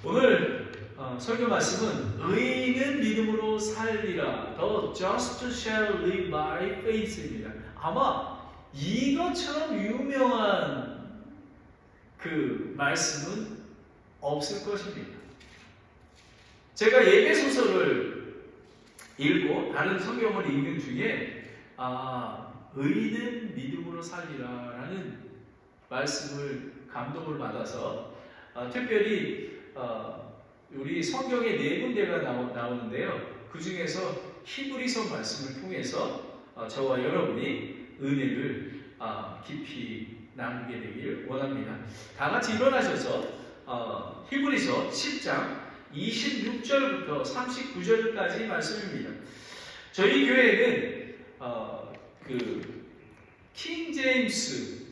오늘 설교 말씀은 의인은 믿음으로 살리라. The just shall live by faith입니다. 아마 이것처럼 유명한 그 말씀은 없을 것입니다. 제가 예배 소설을 읽고 다른 성경을 읽는 중에 의인은 믿음으로 살리라라는 말씀을 감동을 받아서 특별히 우리 성경에 네 군데가 나오는데요. 그 중에서 히브리서 말씀을 통해서 저와 여러분이 은혜를 깊이 나누게 되길 원합니다. 다 같이 일어나셔서 히브리서 10장 26절부터 39절까지 말씀입니다. 저희 교회는 킹 제임스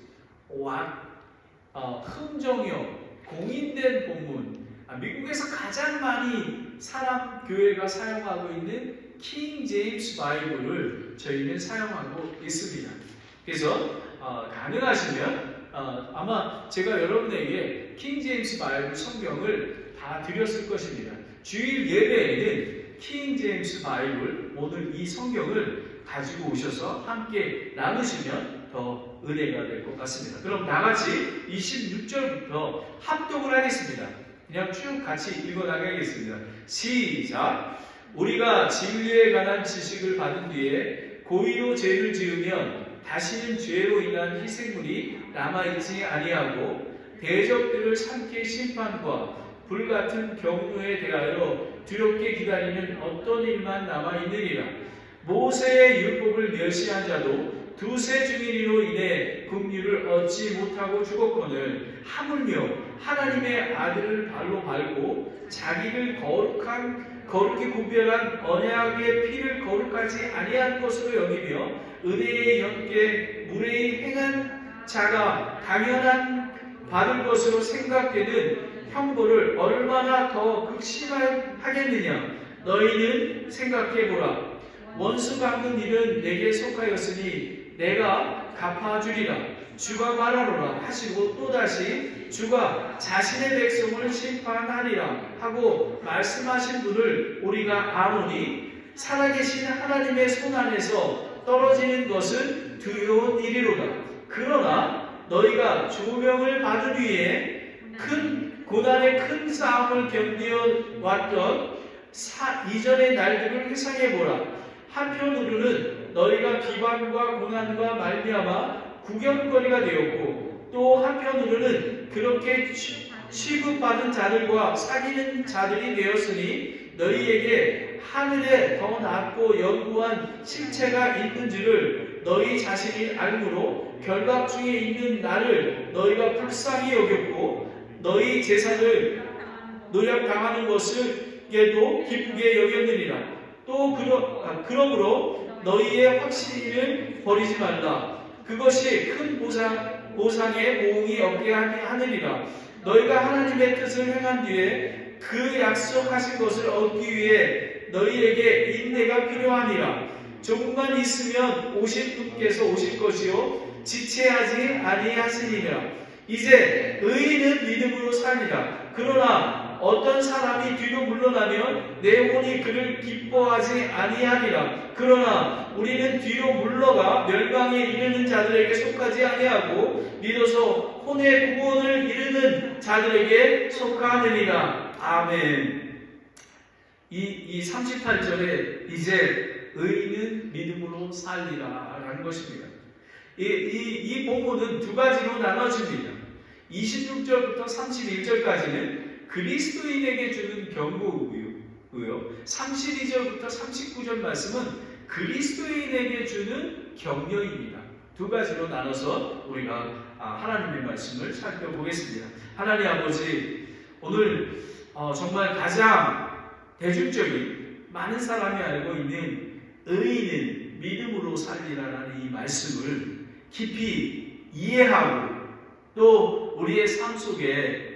흥정형 공인된 본문, 미국에서 가장 많이 교회가 사용하고 있는 킹 제임스 바이블을 저희는 사용하고 있습니다. 그래서 가능하시면 아마 제가 여러분에게 킹 제임스 바이블 성경을 다 드렸을 것입니다. 주일 예배에는 킹 제임스 바이블 오늘 이 성경을 가지고 오셔서 함께 나누시면 더 은혜가 될 것 같습니다. 그럼 다 같이 26절부터 합독을 하겠습니다. 그냥 쭉 같이 읽어나가겠습니다. 시작! 우리가 진리에 관한 지식을 받은 뒤에 고의로 죄를 지으면 다시는 죄로 인한 희생물이 남아있지 아니하고 대적들을 삼킬 심판과 불같은 경로에 대하여 두렵게 기다리는 어떤 일만 남아있느니라. 모세의 율법을 멸시한 자도 두세 증인으로 인해 긍휼을 얻지 못하고 죽었거늘 하물며 하나님의 아들을 발로 밟고 자기를 거룩히 구별한 언약의 피를 거룩하지 아니한 것으로 여기며 은혜의 영께 무례히 행한 자가 당연한 받을 것으로 생각되는 형벌을 얼마나 더 극심하겠느냐. 너희는 생각해보라. 원수 갚는 일은 내게 속하였으니 내가 갚아주리라. 주가 말하노라 하시고 또다시 주가 자신의 백성을 심판하리라 하고 말씀하신 분을 우리가 아노니 살아계신 하나님의 손 안에서 떨어지는 것은 두려운 일이로다. 그러나 너희가 조명을 받은 뒤에 큰 고난의 큰 싸움을 견디어 왔던 이전의 날들을 회상해보라. 한편으로는 너희가 비방과 고난과 말미암아 구경거리가 되었고 또 한편으로는 그렇게 취급받은 자들과 사귀는 자들이 되었으니 너희에게 하늘에 더 낮고 견고한 실체가 있는 줄을 너희 자신이 알므로 결박 중에 있는 나를 너희가 불쌍히 여겼고 너희 재산을 노력당하는 것을에도 기쁘게 여겼느니라. 또 그러므로 너희의 확신을 버리지 말라. 그것이 큰 보상의 보응이 없게 하느니라. 너희가 하나님의 뜻을 행한 뒤에 그 약속하신 것을 얻기 위해 너희에게 인내가 필요하니라. 조금만 있으면 오실 분께서 오실 것이요 지체하지 아니하시니라. 이제 의인은 믿음으로 살리라. 그러나 어떤 사람이 뒤로 물러나면 내 혼이 그를 기뻐하지 아니하리라. 그러나 우리는 뒤로 물러가 멸망에 이르는 자들에게 속하지 아니하고 믿어서 혼의 구원을 이루는 자들에게 속하느니라. 아멘. 이 38절에 이제 의인은 믿음으로 살리라 라는 것입니다. 이 본문은 두 가지로 나눠집니다. 26절부터 31절까지는 그리스도인에게 주는 경고고요. 32절부터 39절 말씀은 그리스도인에게 주는 격려입니다. 두 가지로 나눠서 우리가 하나님의 말씀을 살펴보겠습니다. 하나님 아버지, 오늘 정말 가장 대중적인 많은 사람이 알고 있는 의인은 믿음으로 살리라라는 이 말씀을 깊이 이해하고 또 우리의 삶 속에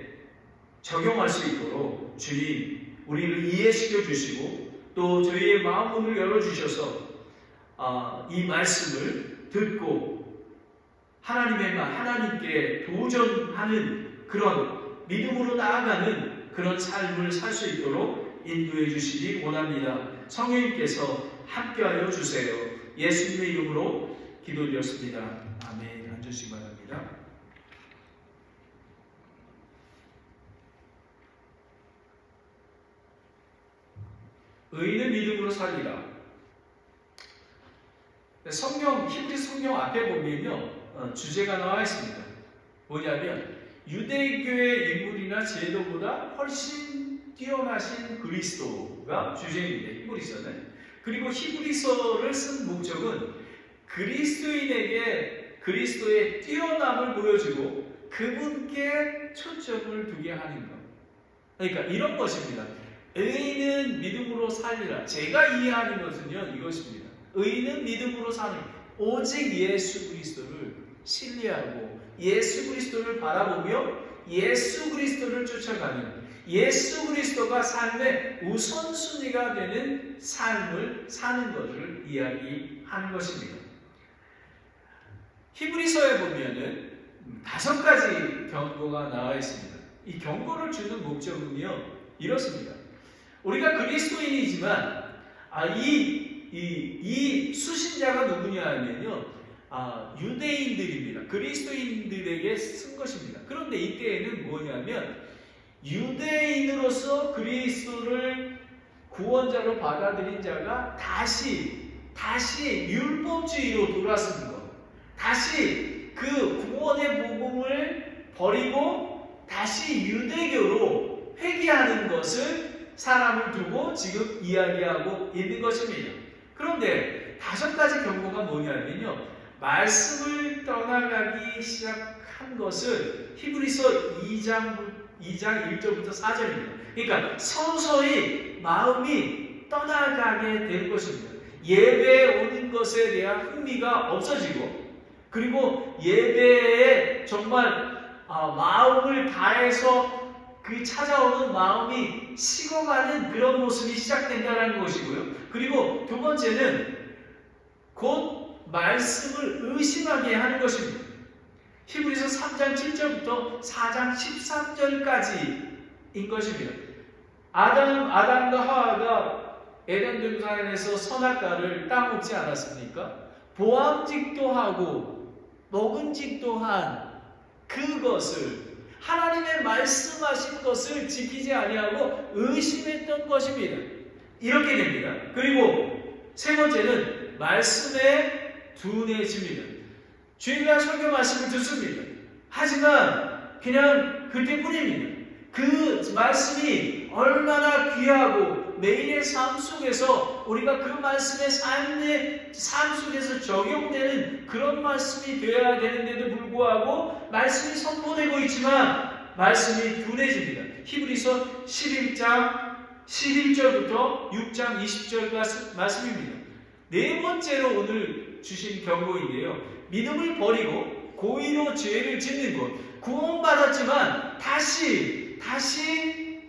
적용할 수 있도록 주님 우리를 이해시켜 주시고 또 저희의 마음문을 열어주셔서 이 말씀을 듣고 하나님께 도전하는 그런 믿음으로 나아가는 그런 삶을 살 수 있도록 인도해 주시기 원합니다. 성령님께서 함께하여 주세요. 예수님의 이름으로 기도드렸습니다. 아멘. 앉으시기 바랍니다. 의인은 믿음으로 살리라. 히브리 성경 앞에 보면요, 주제가 나와 있습니다. 뭐냐면 유대교의 인물이나 제도보다 훨씬 뛰어나신 그리스도가 주제입니다. 히브리서는. 그리고 히브리서를 쓴 목적은 그리스도인에게 그리스도의 뛰어남을 보여주고 그분께 초점을 두게 하는 것. 그러니까 이런 것입니다. 의인은 믿음으로 살리라. 제가 이해하는 것은요, 이것입니다. 의인은 믿음으로 사는 오직 예수 그리스도를 신뢰하고 예수 그리스도를 바라보며 예수 그리스도를 쫓아가는, 예수 그리스도가 삶의 우선순위가 되는 삶을 사는 것을 이야기하는 것입니다. 히브리서에 보면은 5가지 경고가 나와 있습니다. 이 경고를 주는 목적은요, 이렇습니다. 우리가 그리스도인이지만 이 수신자가 누구냐 하면요, 유대인들입니다. 그리스도인들에게 쓴 것입니다. 그런데 이때에는 뭐냐면 유대인으로서 그리스도를 구원자로 받아들인 자가 다시 율법주의로 돌아서는 것, 다시 그 구원의 복음을 버리고 다시 유대교로 회귀하는 것을 사람을 두고 지금 이야기하고 있는 것입니다. 그런데 5가지 경고가 뭐냐면요, 말씀을 떠나가기 시작한 것을 히브리서 2장 1절부터 4절입니다. 그러니까 서서히 마음이 떠나가게 될 것입니다. 예배에 오는 것에 대한 흥미가 없어지고, 그리고 예배에 정말 마음을 다해서 그 찾아오는 마음이 식어가는 그런 모습이 시작된다는 것이고요. 그리고 2번째는 곧 말씀을 의심하게 하는 것입니다. 히브리서 3장 7절부터 4장 13절까지인 것입니다. 아담과 하와가 에덴 동산에서 선악과를 따먹지 않았습니까? 보암직도 하고 먹은직도 한 그것을, 하나님의 말씀하신 것을 지키지 아니하고 의심했던 것입니다. 이렇게 됩니다. 그리고 3번째는 말씀에 둔해집니다. 주일날 설교 말씀을 듣습니다. 하지만 그냥 그때뿐입니다. 그 말씀이 얼마나 귀하고 매일의 삶 속에서 우리가 그 말씀의 삶 속에서 적용되는 그런 말씀이 되어야 되는데도 불구하고 말씀이 선포되고 있지만 말씀이 둔해집니다. 히브리서 11장 11절부터 6장 20절까지 말씀입니다. 4번째로 오늘 주신 경고인데요, 믿음을 버리고 고의로 죄를 짓는 것, 구원받았지만 다시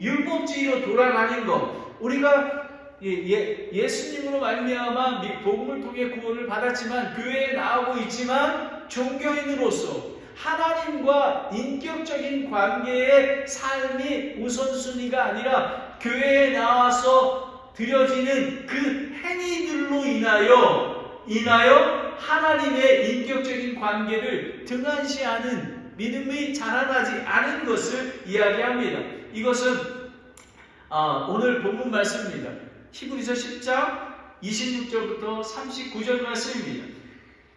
율법주의로 돌아가는 것. 우리가 예수님으로 말미암아 복음을 통해 구원을 받았지만 교회에 나오고 있지만 종교인으로서 하나님과 인격적인 관계의 삶이 우선순위가 아니라 교회에 나와서 드려지는 그 행위들로 인하여 하나님의 인격적인 관계를 등한시하는 믿음이 자라나지 않은 것을 이야기합니다. 이것은 오늘 본문 말씀입니다. 히브리서 10장 26절부터 39절 말씀입니다.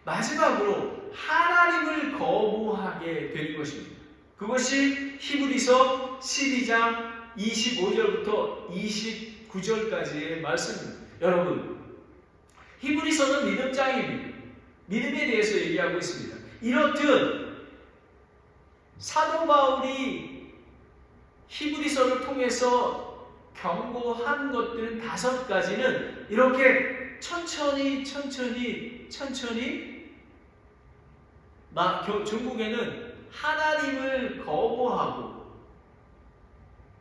마지막으로 하나님을 거부하게 되는 것입니다. 그것이 히브리서 12장 25절부터 29절까지의 말씀입니다. 여러분, 히브리서는 믿음장입니다. 믿음에 대해서 얘기하고 있습니다. 이렇듯 사도 바울이 히브리서를 통해서 경고한 것들은 5가지는 이렇게 천천히 중국에는 하나님을 거부하고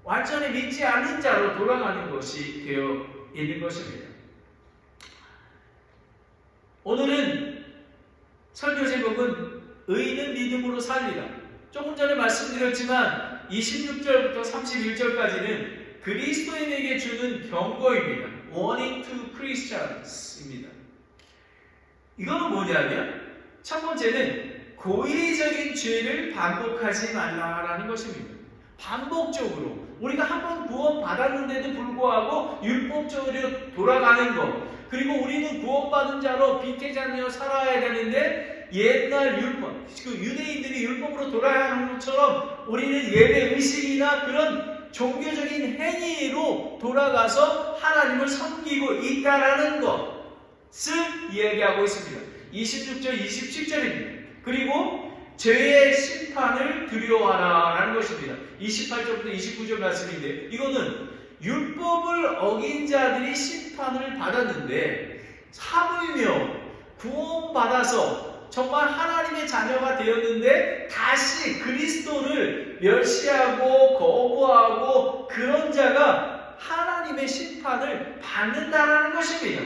완전히 믿지 않는 자로 돌아가는 것이 되어 있는 것입니다. 오늘은 설교 제목은 의인은 믿음으로 살리라. 조금 전에 말씀드렸지만 26절부터 31절까지는 그리스도인에게 주는 경고입니다. Warning to Christians입니다. 이거는 뭐냐면 첫 번째는 고의적인 죄를 반복하지 말라라는 것입니다. 반복적으로 우리가 한번 구원 받았는데도 불구하고 율법적으로 돌아가는 것, 그리고 우리는 구원받은 자로 빛의 자녀로 살아야 되는데 옛날 율법, 그 유대인들이 율법으로 돌아가는 것처럼 우리는 예배 의식이나 그런 종교적인 행위로 돌아가서 하나님을 섬기고 있다라는 것을 이야기하고 있습니다. 26절, 27절입니다. 그리고 죄의 심판을 두려워하라 라는 것입니다. 28절부터 29절 말씀인데 이거는 율법을 어긴 자들이 심판을 받았는데 하물며 구원받아서 정말 하나님의 자녀가 되었는데 다시 그리스도를 멸시하고 거부하고 그런 자가 하나님의 심판을 받는다라는 것입니다.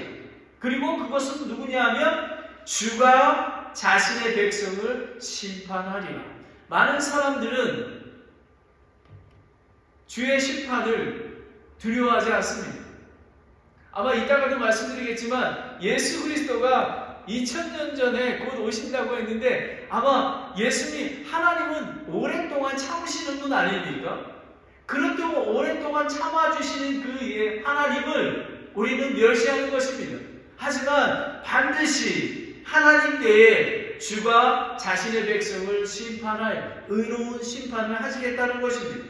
그리고 그것은 누구냐 하면 주가 자신의 백성을 심판하리라. 많은 사람들은 주의 심판을 두려워하지 않습니다. 아마 이따가도 말씀드리겠지만 예수 그리스도가 2000년 전에 곧 오신다고 했는데 아마 예수님, 하나님은 오랫동안 참으시는 분 아닙니까? 그렇다고 오랫동안 참아주시는 그 하나님을 우리는 멸시하는 것입니다. 하지만 반드시 하나님 때에 주가 자신의 백성을 심판할 의로운 심판을 하시겠다는 것입니다.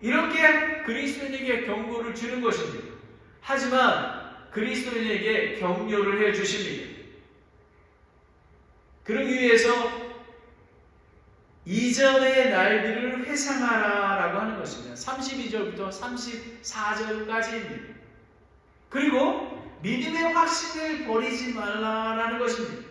이렇게 그리스도인에게 경고를 주는 것입니다. 하지만 그리스도인에게 격려를 해주십니다. 그러기 위해서 이전의 날들을 회상하라 라고 하는 것입니다. 32절부터 34절까지입니다. 그리고 믿음의 확신을 버리지 말라라는 것입니다.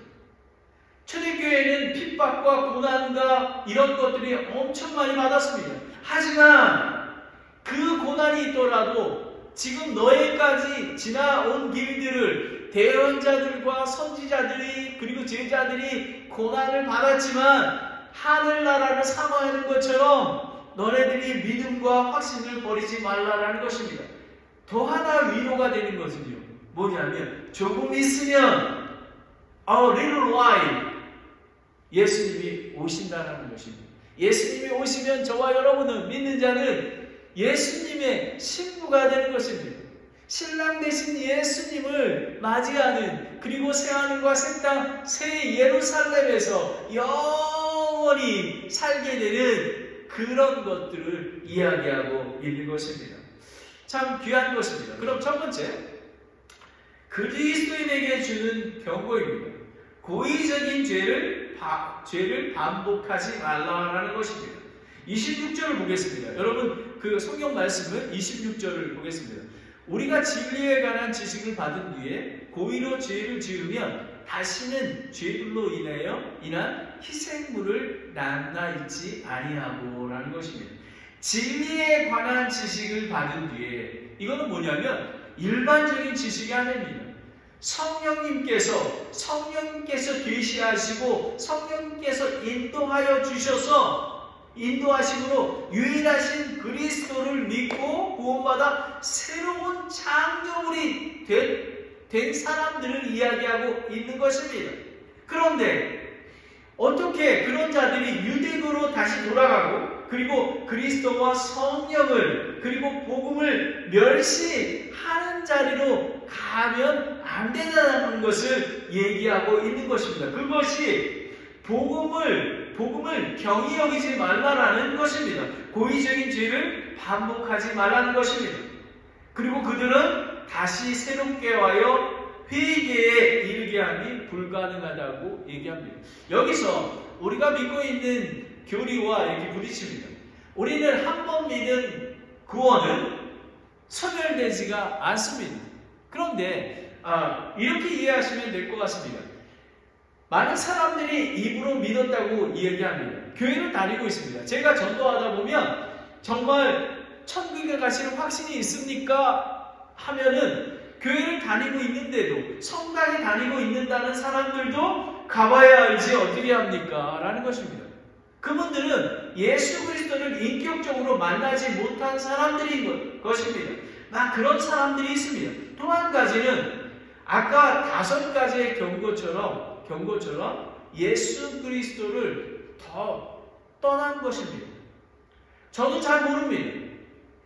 초대교회는 핍박과 고난과 이런 것들이 엄청 많이 받았습니다. 하지만 그 고난이 있더라도 지금 너희까지 지나온 길들을 대언자들과 선지자들이 그리고 제자들이 고난을 받았지만 하늘나라를 사모하는 것처럼 너네들이 믿음과 확신을 버리지 말라라는 것입니다. 더 하나 위로가 되는 것은요, 뭐냐면 조금 있으면 a little while 예수님이 오신다는 것입니다. 예수님이 오시면 저와 여러분은 믿는 자는 예수님의 신부가 되는 것입니다. 신랑 되신 예수님을 맞이하는, 그리고 새하늘과 새 땅 새 예루살렘에서 영원히 살게 되는 그런 것들을 이야기하고 있는 것입니다. 참 귀한 것입니다. 그럼 첫 번째, 그리스도인에게 주는 경고입니다. 고의적인 죄를 반복하지 말라라는 것입니다. 26절을 보겠습니다. 여러분 그 성경 말씀은 26절을 보겠습니다. 우리가 진리에 관한 지식을 받은 뒤에 고의로 죄를 지으면 다시는 죄들로 인한 희생물을 남나 있지 아니하고 라는 것입니다. 진리에 관한 지식을 받은 뒤에, 이거는 뭐냐면 일반적인 지식이 아닙니다. 성령님께서 계시하시고 성령님께서 인도하심으로 유일하신 그리스도를 믿고 구원받아 새로운 창조물이 된 사람들을 이야기하고 있는 것입니다. 그런데 어떻게 그런 자들이 유대교로 다시 돌아가고 그리고 그리스도와 성령을 그리고 복음을 멸시하는 자리로 가면 안 된다는 것을 얘기하고 있는 것입니다. 그것이 복음을 경히 여기지 말라라는 것입니다. 고의적인 죄를 반복하지 말라는 것입니다. 그리고 그들은 다시 새롭게 와여 회개에 이르게 함이 불가능하다고 얘기합니다. 여기서 우리가 믿고 있는 교리와 이렇게 부딪힙니다. 우리는 한 번 믿은 구원은 소멸되지가 않습니다. 그런데 이렇게 이해하시면 될 것 같습니다. 많은 사람들이 입으로 믿었다고 이야기합니다. 교회를 다니고 있습니다. 제가 전도하다 보면 정말 천국에 가시는 확신이 있습니까? 하면은 교회를 다니고 있는데도, 성당에 다니고 있는다는 사람들도 가봐야 알지 어떻게 합니까? 라는 것입니다. 그분들은 예수 그리스도를 인격적으로 만나지 못한 사람들인 것입니다. 그런 사람들이 있습니다. 또 한 가지는 아까 5가지의 경고처럼 예수 그리스도를 더 떠난 것입니다. 저도 잘 모릅니다.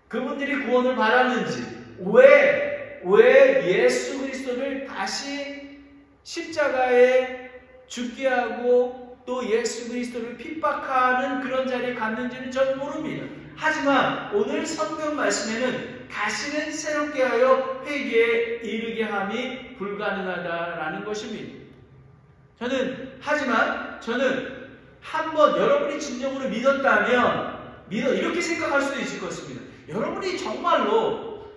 그분들이 구원을 받았는지, 왜 예수 그리스도를 다시 십자가에 죽게 하고 또 예수 그리스도를 핍박하는 그런 자리에 갔는지는 저는 모릅니다. 하지만 오늘 성경 말씀에는 다시는 새롭게 하여 회개에 이르게 함이 불가능하다라는 것입니다. 하지만 저는 한번 여러분이 진정으로 믿었다면 이렇게 생각할 수도 있을 것입니다. 여러분이 정말로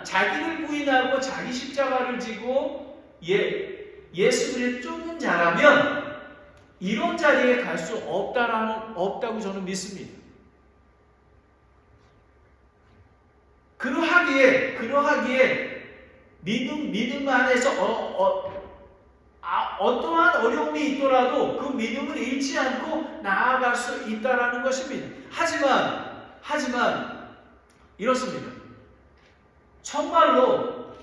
자기를 부인하고 자기 십자가를 지고 예수 그리스도를 쫓는 자라면 이런 자리에 갈 수 없다고 저는 믿습니다. 그러하기에 믿음 안에서 어떠한 어려움이 있더라도 그 믿음을 잃지 않고 나아갈 수 있다라는 것입니다. 하지만 이렇습니다. 정말로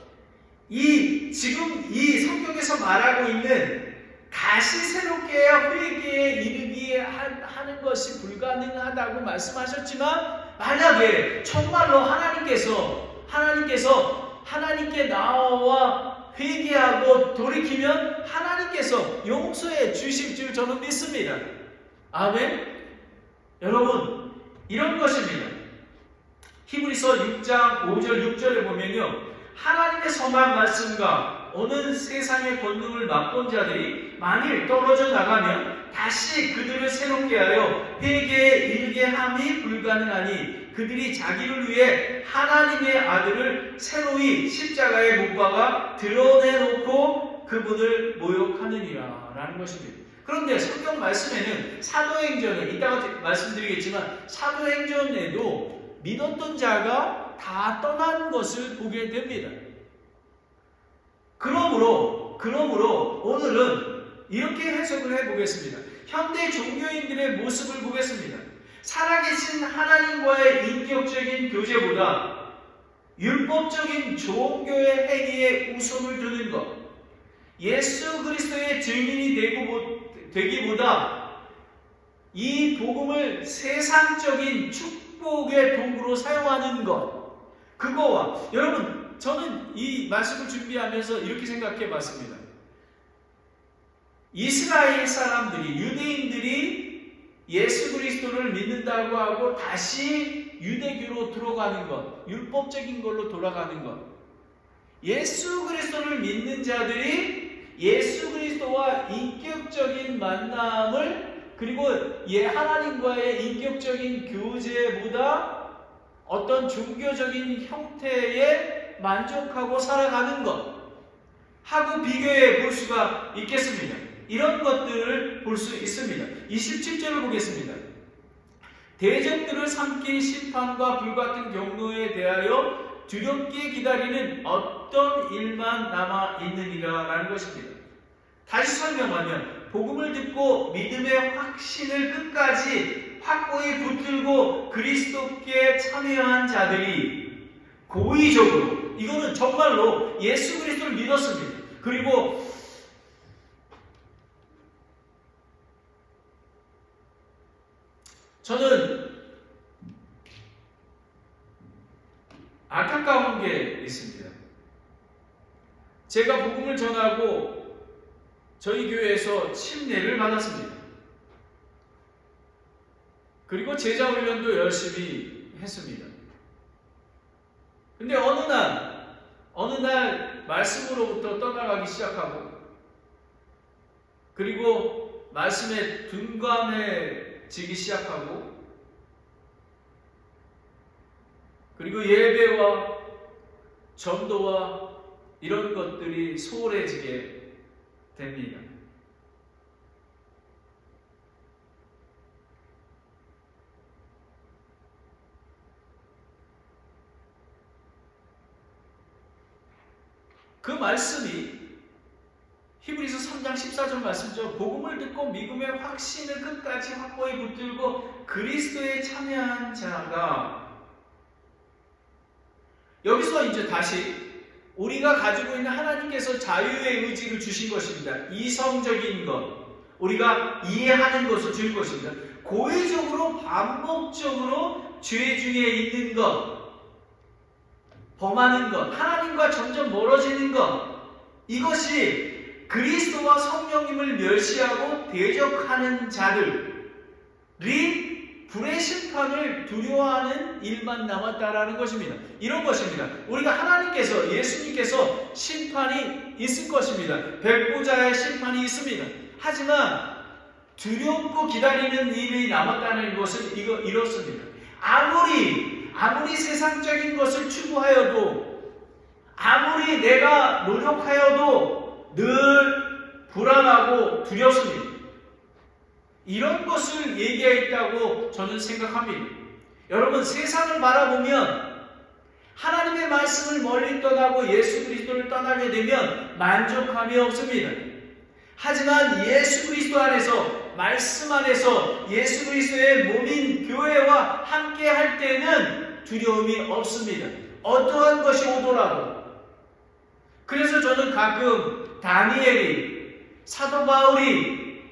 지금 이 성경에서 말하고 있는 다시 새롭게 회개에 이르기에 하는 것이 불가능하다고 말씀하셨지만 만약에 정말로 하나님께 나와 회개하고 돌이키면 하나님께서 용서해 주실 줄 저는 믿습니다. 아멘. 여러분, 이런 것입니다. 히브리서 6장 5절 6절에 보면요, 하나님의 선한 말씀과 오는 세상의 권능을 맛본 자들이 만일 떨어져 나가면 다시 그들을 새롭게 하여 회개에 이르게 함이 불가능하니 그들이 자기를 위해 하나님의 아들을 새로이 십자가에 못 박아 드러내놓고 그분을 모욕하느니라 라는 것입니다. 그런데 성경 말씀에는 사도행전에 이따가 말씀드리겠지만 사도행전에도 믿었던 자가 다 떠난 것을 보게 됩니다. 그러므로 오늘은 이렇게 해석을 해보겠습니다. 현대 종교인들의 모습을 보겠습니다. 살아계신 하나님과의 인격적인 교제보다 율법적인 종교의 행위에 우선을 두는 것, 예수 그리스도의 증인이 되기보다 이 복음을 세상적인 축복의 도구로 사용하는 것, 그거와 여러분, 저는 이 말씀을 준비하면서 이렇게 생각해 봤습니다. 이스라엘 사람들이, 유대인들이 예수 그리스도를 믿는다고 하고 다시 유대교로 들어가는 것, 율법적인 걸로 돌아가는 것, 예수 그리스도를 믿는 자들이 예수 그리스도와 인격적인 만남을, 그리고 하나님과의 인격적인 교제보다 어떤 종교적인 형태에 만족하고 살아가는 것 하고 비교해 볼 수가 있겠습니다. 이런 것들을 볼 수 있습니다. 27절을 보겠습니다. 대적들을 삼킨 심판과 불같은 경로에 대하여 두렵게 기다리는 어떤 일만 남아 있느니라 라는 것입니다. 다시 설명하면 복음을 듣고 믿음의 확신을 끝까지 확고히 붙들고 그리스도께 참여한 자들이 고의적으로, 이거는 정말로 예수 그리스도를 믿었습니다. 그리고 저는 안타까운 게 있습니다. 제가 복음을 전하고 저희 교회에서 침례를 받았습니다. 그리고 제자 훈련도 열심히 했습니다. 근데 어느 날 말씀으로부터 떠나가기 시작하고, 그리고 말씀에 둔감해지기 시작하고, 그리고 예배와 전도와 이런 것들이 소홀해지게 됩니다. 그 말씀이 히브리서 3장 15장 14절 말씀죠. 복음을 듣고 믿음의 확신을 끝까지 확고히 붙들고 그리스도에 참여한 자가, 여기서 이제 다시 우리가 가지고 있는 하나님께서 자유의 의지를 주신 것입니다. 이성적인 것, 우리가 이해하는 것을 주는 것입니다. 고의적으로 반복적으로 죄 중에 있는 것, 범하는 것, 하나님과 점점 멀어지는 것, 이것이 그리스도와 성령님을 멸시하고 대적하는 자들이 불의 심판을 두려워하는 일만 남았다라는 것입니다. 이런 것입니다. 우리가 하나님께서, 예수님께서 심판이 있을 것입니다. 백보자의 심판이 있습니다. 하지만 두렵고 기다리는 일이 남았다는 것은 이렇습니다. 아무리 세상적인 것을 추구하여도, 아무리 내가 노력하여도 늘 불안하고 두렵습니다. 이런 것을 얘기했다고 저는 생각합니다. 여러분, 세상을 바라보면 하나님의 말씀을 멀리 떠나고 예수 그리스도를 떠나게 되면 만족함이 없습니다. 하지만 예수 그리스도 안에서, 말씀 안에서 예수 그리스도의 몸인 교회와 함께 할 때는 두려움이 없습니다. 어떠한 것이 오더라도. 그래서 저는 가끔 다니엘이, 사도 바울이,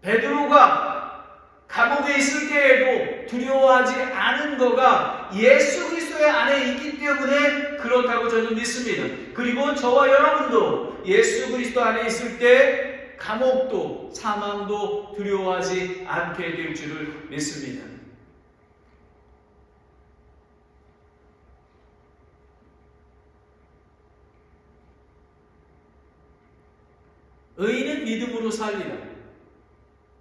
베드로가 감옥에 있을 때에도 두려워하지 않은 거가 예수 그리스도의 안에 있기 때문에 그렇다고 저는 믿습니다. 그리고 저와 여러분도 예수 그리스도 안에 있을 때 감옥도 사망도 두려워하지 않게 될 줄을 믿습니다. 의인은 믿음으로 살리라.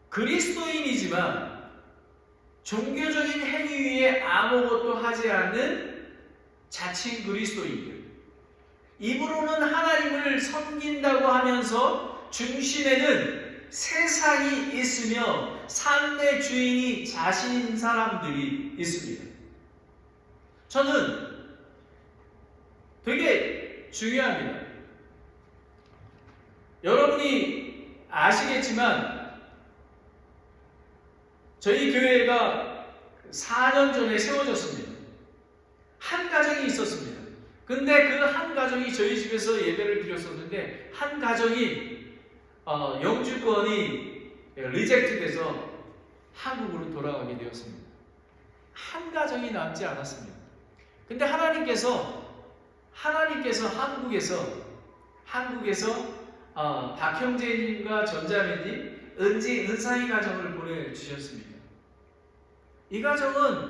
그리스도인이지만 종교적인 행위 위에 아무것도 하지 않는 자칭 그리스도인들, 입으로는 하나님을 섬긴다고 하면서 중심에는 세상이 있으며 삶의 주인이 자신인 사람들이 있습니다. 저는 되게 중요합니다. 여러분이 아시겠지만 저희 교회가 4년 전에 세워졌습니다. 한 가정이 있었습니다. 근데 그 한 가정이 저희 집에서 예배를 드렸었는데 한 가정이 영주권이 리젝트 돼서 한국으로 돌아가게 되었습니다. 한 가정이 남지 않았습니다. 근데 하나님께서 한국에서 박형제님과 전자매님, 은사희 가정을 보내주셨습니다. 이 가정은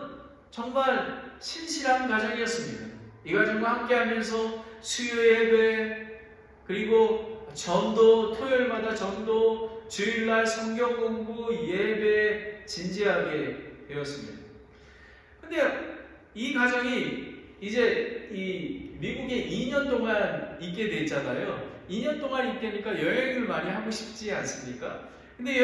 정말 신실한 가정이었습니다. 이 가정과 함께하면서 수요 예배, 그리고 전도, 토요일마다 전도, 주일날 성경 공부, 예배 진지하게 되었습니다. 근데 이 가정이 이제 이 미국에 2년 동안 있게 됐잖아요. 2년 동안 있다니까 여행을 많이 하고 싶지 않습니까? 근데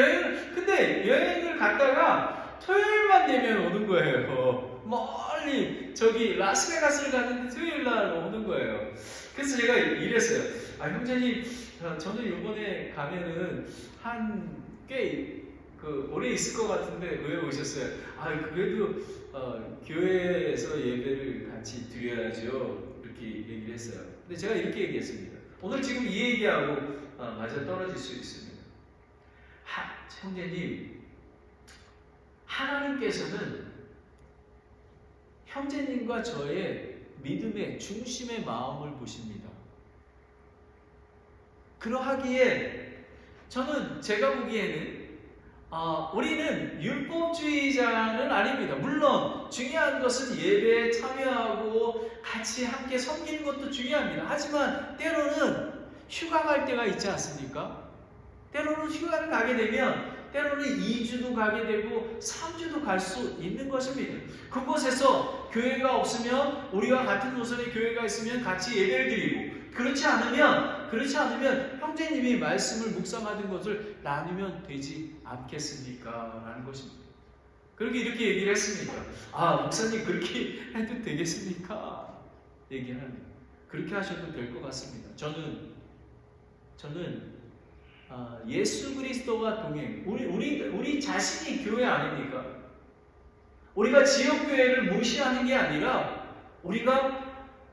여행을 갔다가 토요일만 되면 오는 거예요. 멀리 저기 라스베가스를 갔는데 토요일 날 오는 거예요. 그래서 제가 이랬어요. 형제님, 저는 이번에 가면은 꽤 오래 있을 것 같은데 왜 오셨어요? 그래도 교회에서 예배를 같이 드려야죠. 이렇게 얘기를 했어요. 근데 제가 이렇게 얘기했습니다. 오늘 지금 이 얘기하고 맞아 떨어질 수 있습니다. 형제님, 하나님께서는 형제님과 저의 믿음의 중심의 마음을 보십니다. 그러하기에 저는 제가 보기에는 우리는 율법주의자는 아닙니다. 물론 중요한 것은 예배에 참여하고 같이 함께 섬기는 것도 중요합니다. 하지만 때로는 휴가 갈 때가 있지 않습니까? 때로는 휴가를 가게 되면 때로는 2주도 가게 되고 3주도 갈 수 있는 것입니다. 그곳에서 교회가 없으면 우리와 같은 노선의 교회가 있으면 같이 예배를 드리고, 그렇지 않으면 형제님이 말씀을 묵상하던 것을 나누면 되지 않겠습니까? 라는 것입니다. 그렇게 이렇게 얘기를 했습니까? 목사님 그렇게 해도 되겠습니까? 얘기를 합니다. 그렇게 하셔도 될 것 같습니다. 저는 예수 그리스도와 동행. 우리 자신이 교회 아닙니까? 우리가 지역교회를 무시하는 게 아니라 우리가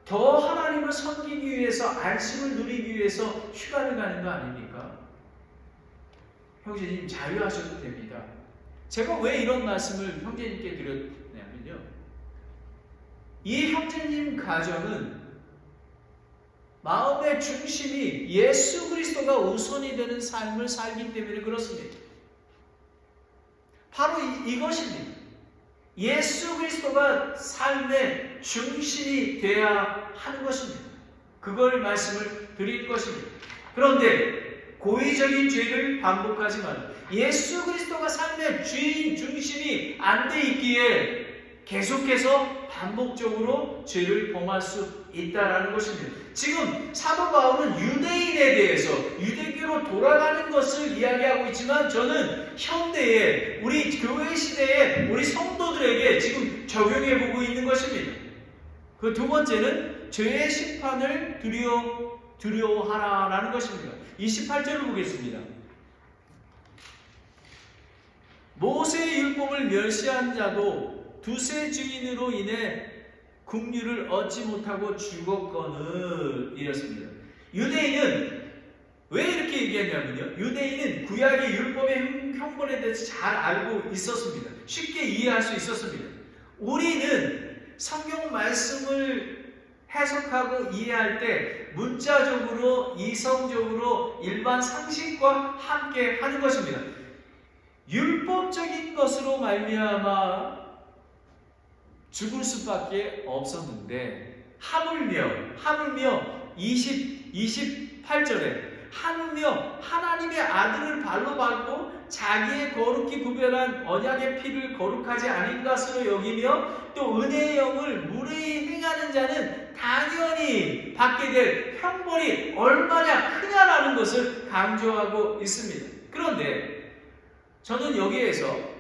더 하나님을 섬기기 위해서 안식을 누리기 위해서 휴가를 가는 거 아닙니까? 형제님 자유하셔도 됩니다. 제가 왜 이런 말씀을 형제님께 드렸냐면요. 이 형제님 가정은 마음의 중심이 예수 그리스도가 우선이 되는 삶을 살기 때문에 그렇습니다. 바로 이것입니다. 예수 그리스도가 삶의 중심이 되어야 하는 것입니다. 그걸 말씀을 드릴 것입니다. 그런데 고의적인 죄를 반복하지 말라. 예수 그리스도가 삶의 주인 중심이 안 돼 있기에 계속해서 반복적으로 죄를 범할 수 있다라는 것입니다. 지금 사도 바울은 유대인에 대해서 유대교로 돌아가는 것을 이야기하고 있지만 저는 현대에 우리 교회 시대에 우리 성도들에게 지금 적용해 보고 있는 것입니다. 그 두 번째는 죄의 심판을 두려워하라라는 것입니다. 28절을 보겠습니다. 모세의 율법을 멸시한 자도 두세 주인으로 인해 긍휼을 얻지 못하고 죽었거늘 이랬습니다. 유대인은 왜 이렇게 얘기했냐면요. 유대인은 구약의 율법의 형벌에 대해서 잘 알고 있었습니다. 쉽게 이해할 수 있었습니다. 우리는 성경 말씀을 해석하고 이해할 때 문자적으로 이성적으로 일반 상식과 함께 하는 것입니다. 율법적인 것으로 말미암아 죽을 수밖에 없었는데 하물며 28절에 하물며 하나님의 아들을 발로 밟고 자기의 거룩히 구별한 언약의 피를 거룩하지 아닌 것으로 여기며 또 은혜의 영을 무례히 행하는 자는 당연히 받게 될 형벌이 얼마나 크냐라는 것을 강조하고 있습니다. 그런데 저는 여기에서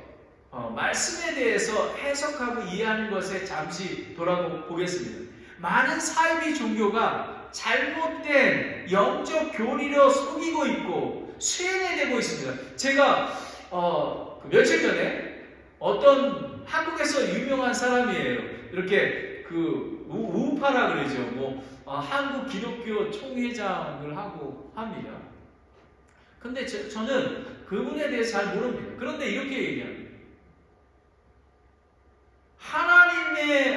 말씀에 대해서 해석하고 이해하는 것에 잠시 돌아보겠습니다. 많은 사이비 종교가 잘못된 영적 교리로 속이고 있고 수행되고 있습니다. 제가 며칠 전에 어떤 한국에서 유명한 사람이에요. 이렇게 그 우파라 그러죠. 한국 기독교 총회장을 하고 합니다. 근데 저는 그분에 대해서 잘 모릅니다. 그런데 이렇게 얘기합니다.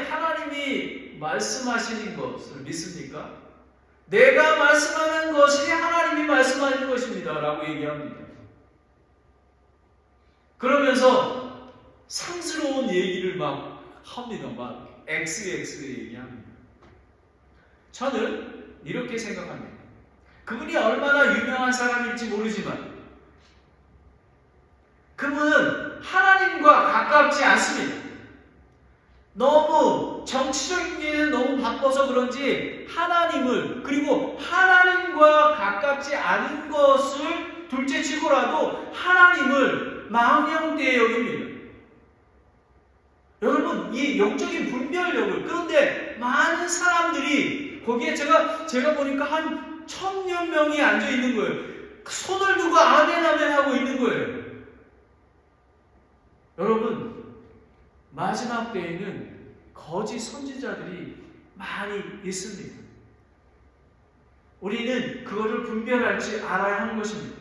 하나님이 말씀하시는 것을 믿습니까? 내가 말씀하는 것이 하나님이 말씀하는 것입니다. 라고 얘기합니다. 그러면서 상스러운 얘기를 막 합니다. 막 XX 얘기합니다. 저는 이렇게 생각합니다. 그분이 얼마나 유명한 사람일지 모르지만 그분은 하나님과 가깝지 않습니다. 너무 정치적인 게 너무 바빠서 그런지 하나님을 그리고 하나님과 가깝지 않은 것을 둘째치고라도 하나님을 망령되이 여깁니다. 여러분 이 영적인 분별력을 그런데 많은 사람들이 거기에 제가 보니까 한 1000여 명이 앉아 있는 거예요. 손을 두고 아멘 하고 있는 거예요. 여러분 마지막 때에는 거짓 선지자들이 많이 있습니다. 우리는 그거를 분별할 줄 알아야 하는 것입니다.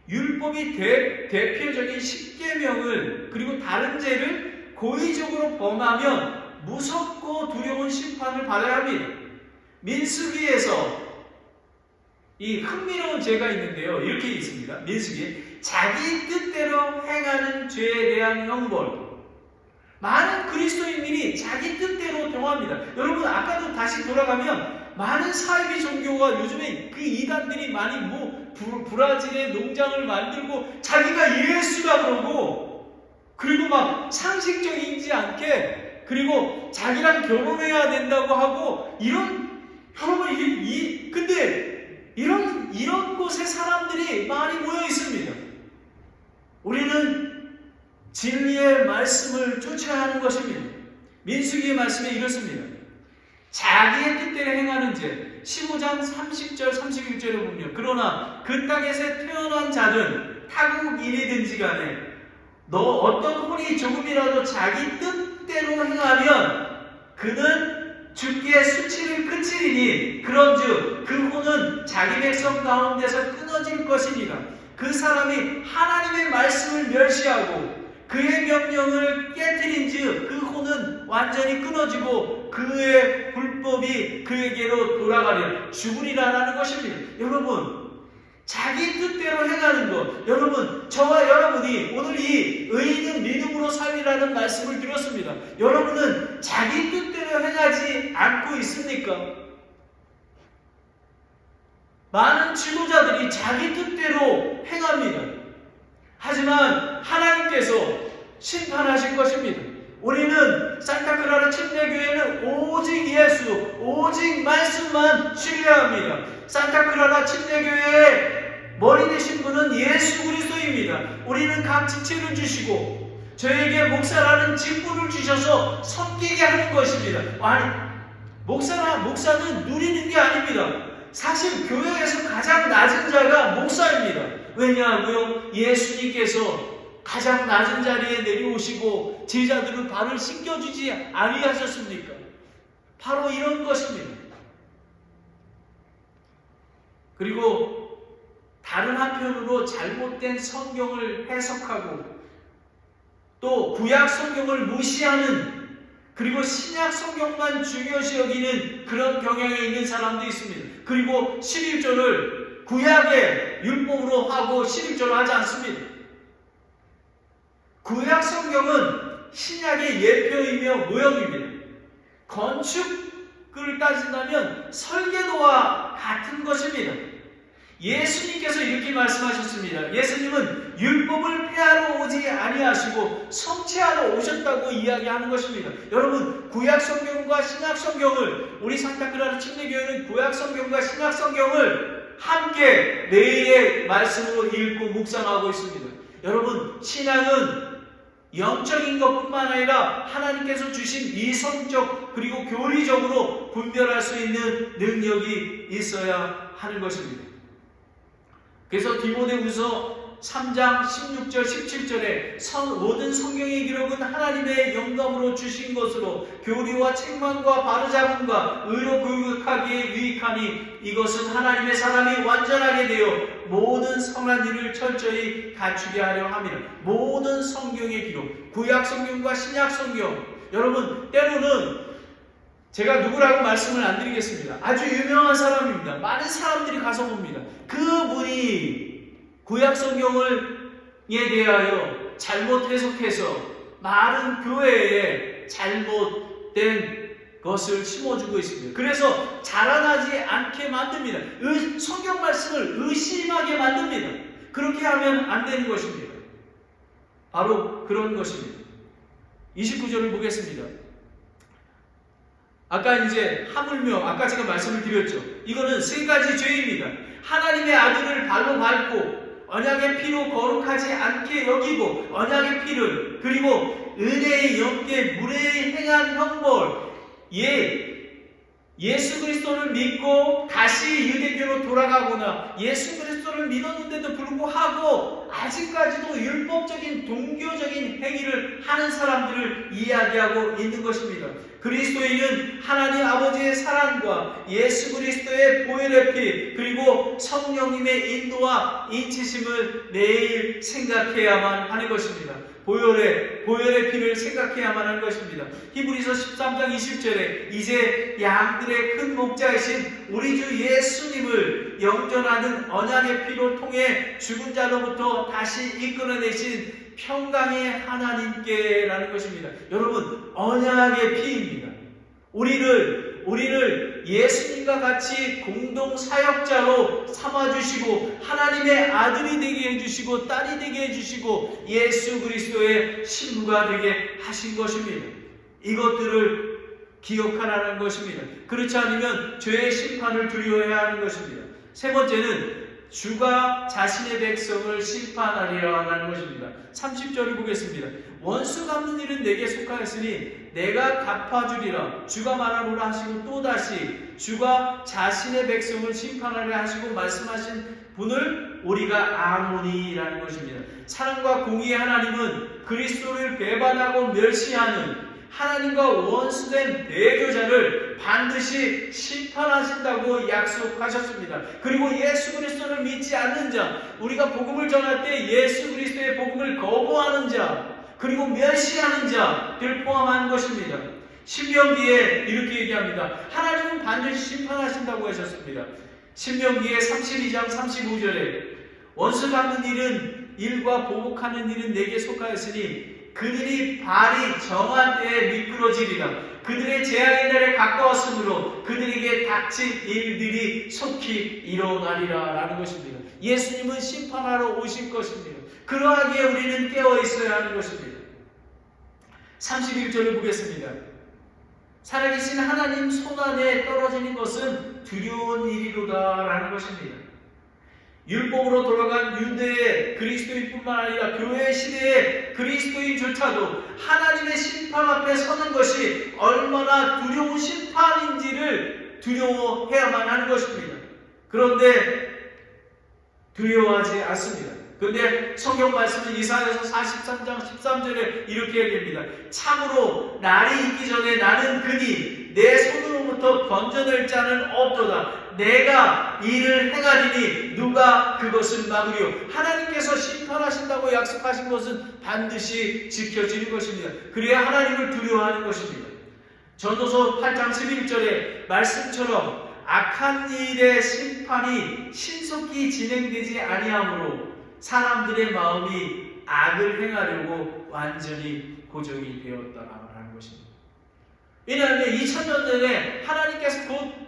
율법이 대표적인 10계명을 그리고 다른 죄를 고의적으로 범하면 무섭고 두려운 심판을 받아야 합니다. 민수기에서 이 흥미로운 죄가 있는데요. 이렇게 있습니다. 민수기에 자기 뜻대로 행하는 죄에 대한 형벌. 많은 그리스도인들이 자기 뜻대로 통합니다. 여러분 아까도 다시 돌아가면 많은 사이비 종교가 요즘에 그 이단들이 많이 브라질에 농장을 만들고 자기가 예수라 그러고 그리고 막 상식적이지 않게 그리고 자기랑 결혼해야 된다고 하고 여러분 근데 이런 곳에 사람들이 많이 모여 있습니다. 우리는 진리의 말씀을 쫓아야 하는 것입니다. 민수기의 말씀에 이렇습니다. 자기의 뜻대로 행하는 죄, 15장 30절 31절에 보면 그러나 그 땅에서 태어난 자는 타국인이든지 간에 너 어떤 혼이 조금이라도 자기 뜻대로 행하면 그는 주께 수치를 그치리니 그런즉 그 혼은 자기 백성 가운데서 끊어질 것이니라. 그 사람이 하나님의 말씀을 멸시하고 그의 명령을 깨뜨린즉 그 혼은 완전히 끊어지고 그의 불법이 그에게로 돌아가려 죽으리라라는 것입니다. 여러분, 자기 뜻대로 행하는 것, 여러분, 저와 여러분이 오늘 이 의인은 믿음으로 살리라는 말씀을 들었습니다. 여러분은 자기 뜻대로 행하지 않고 있습니까? 많은 지도자들이 자기 뜻대로 행합니다. 하지만 하나님께서 심판하실 것입니다. 우리는 산타클라라 침례교회는 오직 예수, 오직 말씀만 신뢰합니다. 산타클라라 침례교회의 머리 되신 분은 예수 그리스도입니다. 우리는 각 지체를 주시고 저에게 목사라는 직분을 주셔서 섬기게 하는 것입니다. 아니, 목사는 누리는 게 아닙니다. 사실 교회에서 가장 낮은 자가 목사입니다. 왜냐하고요? 예수님께서 가장 낮은 자리에 내려오시고 제자들은 발을 씻겨주지 아니하셨습니까? 바로 이런 것입니다. 그리고 다른 한편으로 잘못된 성경을 해석하고 또 구약 성경을 무시하는 그리고 신약 성경만 중요시 여기는 그런 경향에 있는 사람도 있습니다. 그리고 11조를 구약의 율법으로 하고 11조를 하지 않습니다. 구약 성경은 신약의 예표이며 모형입니다. 건축을 따진다면 설계도와 같은 것입니다. 예수님께서 이렇게 말씀하셨습니다. 예수님은 율법을 폐하러 오지 아니하시고 성취하러 오셨다고 이야기하는 것입니다. 여러분, 구약 성경과 신약 성경을 우리 산타클라라 침례교회는 구약 성경과 신약 성경을 함께 매일의 말씀으로 읽고 묵상하고 있습니다. 여러분, 신앙은 영적인 것뿐만 아니라 하나님께서 주신 이성적 그리고 교리적으로 분별할 수 있는 능력이 있어야 하는 것입니다. 그래서 디모데후서 3장 16절 17절에 모든 성경의 기록은 하나님의 영감으로 주신 것으로 교리와 책망과 바로잡음과 의로 교육하기에 유익하니 이것은 하나님의 사람이 완전하게 되어 모든 선한 일을 철저히 갖추게 하려 함이라. 모든 성경의 기록, 구약 성경과 신약 성경, 여러분 때로는 제가 누구라고 말씀을 안 드리겠습니다. 아주 유명한 사람입니다. 많은 사람들이 가서 봅니다. 그분이 구약 성경에 대하여 잘못 해석해서 많은 교회에 잘못된 것을 심어주고 있습니다. 그래서 자라나지 않게 만듭니다. 성경 말씀을 의심하게 만듭니다. 그렇게 하면 안 되는 것입니다. 바로 그런 것입니다. 29절을 보겠습니다. 아까 이제 하물며 아까 제가 말씀을 드렸죠. 이거는 세 가지 죄입니다. 하나님의 아들을 발로 밟고 언약의 피로 거룩하지 않게 여기고 언약의 피를 그리고 은혜의 영께 무례히 행한 형벌 예수 그리스도를 믿고 다시 유대교로 돌아가거나 예수 그리스도를 믿었는데도 불구하고 아직까지도 율법적인 동교적인 행위를 하는 사람들을 이야기하고 있는 것입니다. 그리스도인은 하나님 아버지의 사랑과 예수 그리스도의 보혈의 피 그리고 성령님의 인도와 인치심을 매일 생각해야만 하는 것입니다. 보혈의 피를 생각해야만 하는 것입니다. 히브리서 13장 20절에 이제 양들의 큰 목자이신 우리 주 예수님을 영전하는 언약의 피로 통해 죽은 자로부터 다시 이끌어내신 평강의 하나님께 라는 것입니다. 여러분, 언약의 피입니다. 우리를 예수님과 같이 공동 사역자로 삼아주시고 하나님의 아들이 되게 해주시고 딸이 되게 해주시고 예수 그리스도의 신부가 되게 하신 것입니다. 이것들을 기억하라는 것입니다. 그렇지 않으면 죄의 심판을 두려워해야 하는 것입니다. 세 번째는 주가 자신의 백성을 심판하리라 하는 것입니다. 30절을 보겠습니다. 원수 갚는 일은 내게 속하였으니 내가 갚아주리라. 주가 말하노라 하시고 또다시 주가 자신의 백성을 심판하려 하시고 말씀하신 분을 우리가 아노니라는 것입니다. 사랑과 공의의 하나님은 그리스도를 배반하고 멸시하는 하나님과 원수된 배교자를 반드시 심판하신다고 약속하셨습니다. 그리고 예수 그리스도를 믿지 않는 자, 우리가 복음을 전할 때 예수 그리스도의 복음을 거부하는 자, 그리고 멸시하는 자를 포함한 것입니다. 신명기에 이렇게 얘기합니다. 하나님은 반드시 심판하신다고 하셨습니다. 신명기의 32장 35절에 원수 갚는 일과 보복하는 일은 내게 속하였으니 그들이 발이 정한 때에 미끄러지리라. 그들의 재앙의 날에 가까웠으므로 그들에게 닥칠 일들이 속히 일어나리라 라는 것입니다. 예수님은 심판하러 오실 것입니다. 그러하기에 우리는 깨어 있어야 하는 것입니다. 31절을 보겠습니다. 살아계신 하나님 손안에 떨어지는 것은 두려운 일이로다 라는 것입니다. 율법으로 돌아간 유대의 그리스도인뿐만 아니라 교회 시대의 그리스도인조차도 하나님의 심판 앞에 서는 것이 얼마나 두려운 심판인지를 두려워해야만 하는 것입니다. 그런데 두려워하지 않습니다. 그런데 성경 말씀은 이사야서 43장 13절에 이렇게 얘기합니다. 참으로 날이 있기 전에 나는 그니 내 손으로부터 건져낼 자는 없도다. 내가 이를 행하리니 누가 그것을 막으리요. 하나님께서 심판하신다고 약속하신 것은 반드시 지켜지는 것입니다. 그래야 하나님을 두려워하는 것입니다. 전도서 8장 11절에 말씀처럼 악한 일의 심판이 신속히 진행되지 아니하므로 사람들의 마음이 악을 행하려고 완전히 고정이 되었다라는 것입니다. 왜냐하면 2000년 전에 하나님께서 곧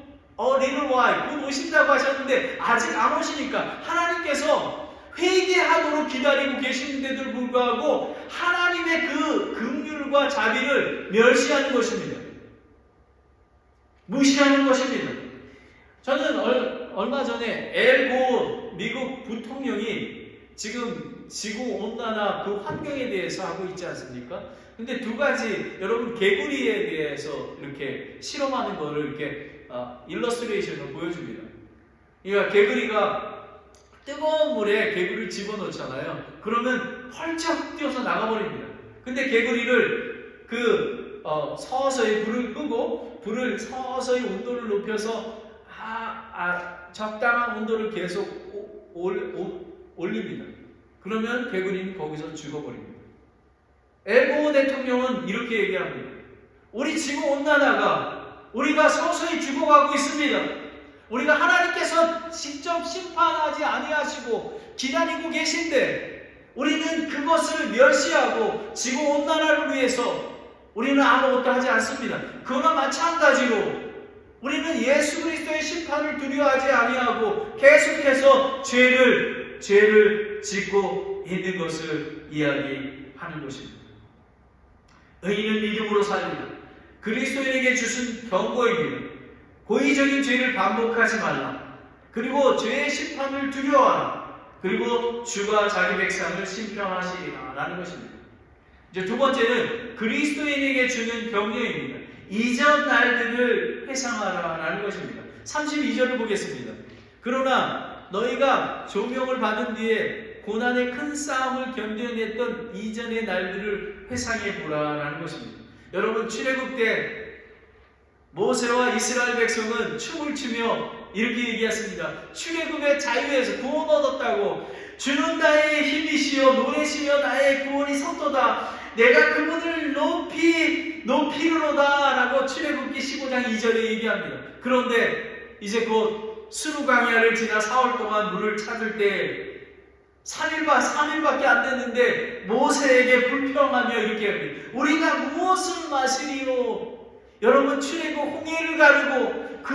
little while 곧 오신다고 하셨는데 아직 안 오시니까 하나님께서 회개하도록 기다리고 계시는데도 불구하고 하나님의 그 긍휼과 자비를 멸시하는 것입니다. 무시하는 것입니다. 저는 얼마 전에 엘 고어 미국 부통령이 지금 지구온난화 그 환경에 대해서 하고 있지 않습니까? 근데 두 가지, 여러분 개구리에 대해서 이렇게 실험하는 거를 이렇게 일러스트레이션으로 보여줍니다. 그러니까 개구리가 뜨거운 물에 개구리를 집어넣잖아요. 그러면 펄쩍 뛰어서 나가버립니다. 근데 개구리를 서서히 불을 끄고 불을 서서히 온도를 높여서 적당한 온도를 계속 올립니다. 그러면 개구리는 거기서 죽어버립니다. 엘고어 대통령은 이렇게 얘기합니다. 우리 지구온난화가 우리가 서서히 죽어가고 있습니다. 우리가 하나님께서 직접 심판하지 아니하시고 기다리고 계신데 우리는 그것을 멸시하고 지구온난화를 위해서 우리는 아무것도 하지 않습니다. 그러나 마찬가지로 우리는 예수 그리스도의 심판을 두려워하지 아니하고 계속해서 죄를 짓고 있는 것을 이야기하는 것입니다. 의인은 믿음으로 살리라. 그리스도인에게 주신 경고입니다. 고의적인 죄를 반복하지 말라. 그리고 죄의 심판을 두려워하라. 그리고 주가 자기 백성을 심판하시리라 라는 것입니다. 이제 두 번째는 그리스도인에게 주는 격려입니다. 이전 날들을 회상하라 라는 것입니다. 32절을 보겠습니다. 그러나 너희가 조명을 받은 뒤에 고난의 큰 싸움을 견뎌냈던 이전의 날들을 회상해보라 라는 것입니다. 여러분 출애굽 때 모세와 이스라엘 백성은 춤을 추며 이렇게 얘기했습니다. 출애굽의 자유에서 구원 얻었다고. 주는 나의 힘이시여 노래시며 나의 구원이 섰도다. 내가 그분을 높이로다 라고 출애굽기 15장 2절에 얘기합니다. 그런데 이제 곧 수르강야를 지나 4월 동안 물을 찾을 때 3일밖에 안 됐는데 모세에게 불평하며 이렇게 합니다. 우리가 무엇을 마시리요? 여러분 출애굽 홍해를 가르고 그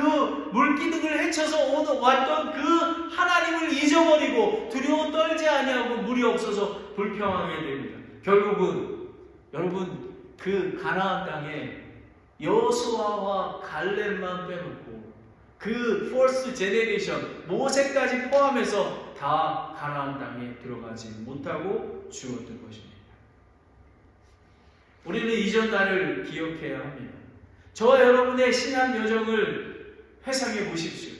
물기둥을 헤쳐서 왔던 그 하나님을 잊어버리고 두려워 떨지 아니하고 물이 없어서 불평하게 됩니다. 결국은 여러분 그 가나안 땅에 여호수아와 갈렙만 빼놓고 그 퍼스트 제네레이션 모세까지 포함해서 다 가나안 땅에 들어가지 못하고 죽었던 것입니다. 우리는 이전 날을 기억해야 합니다. 저와 여러분의 신앙 여정을 회상해 보십시오.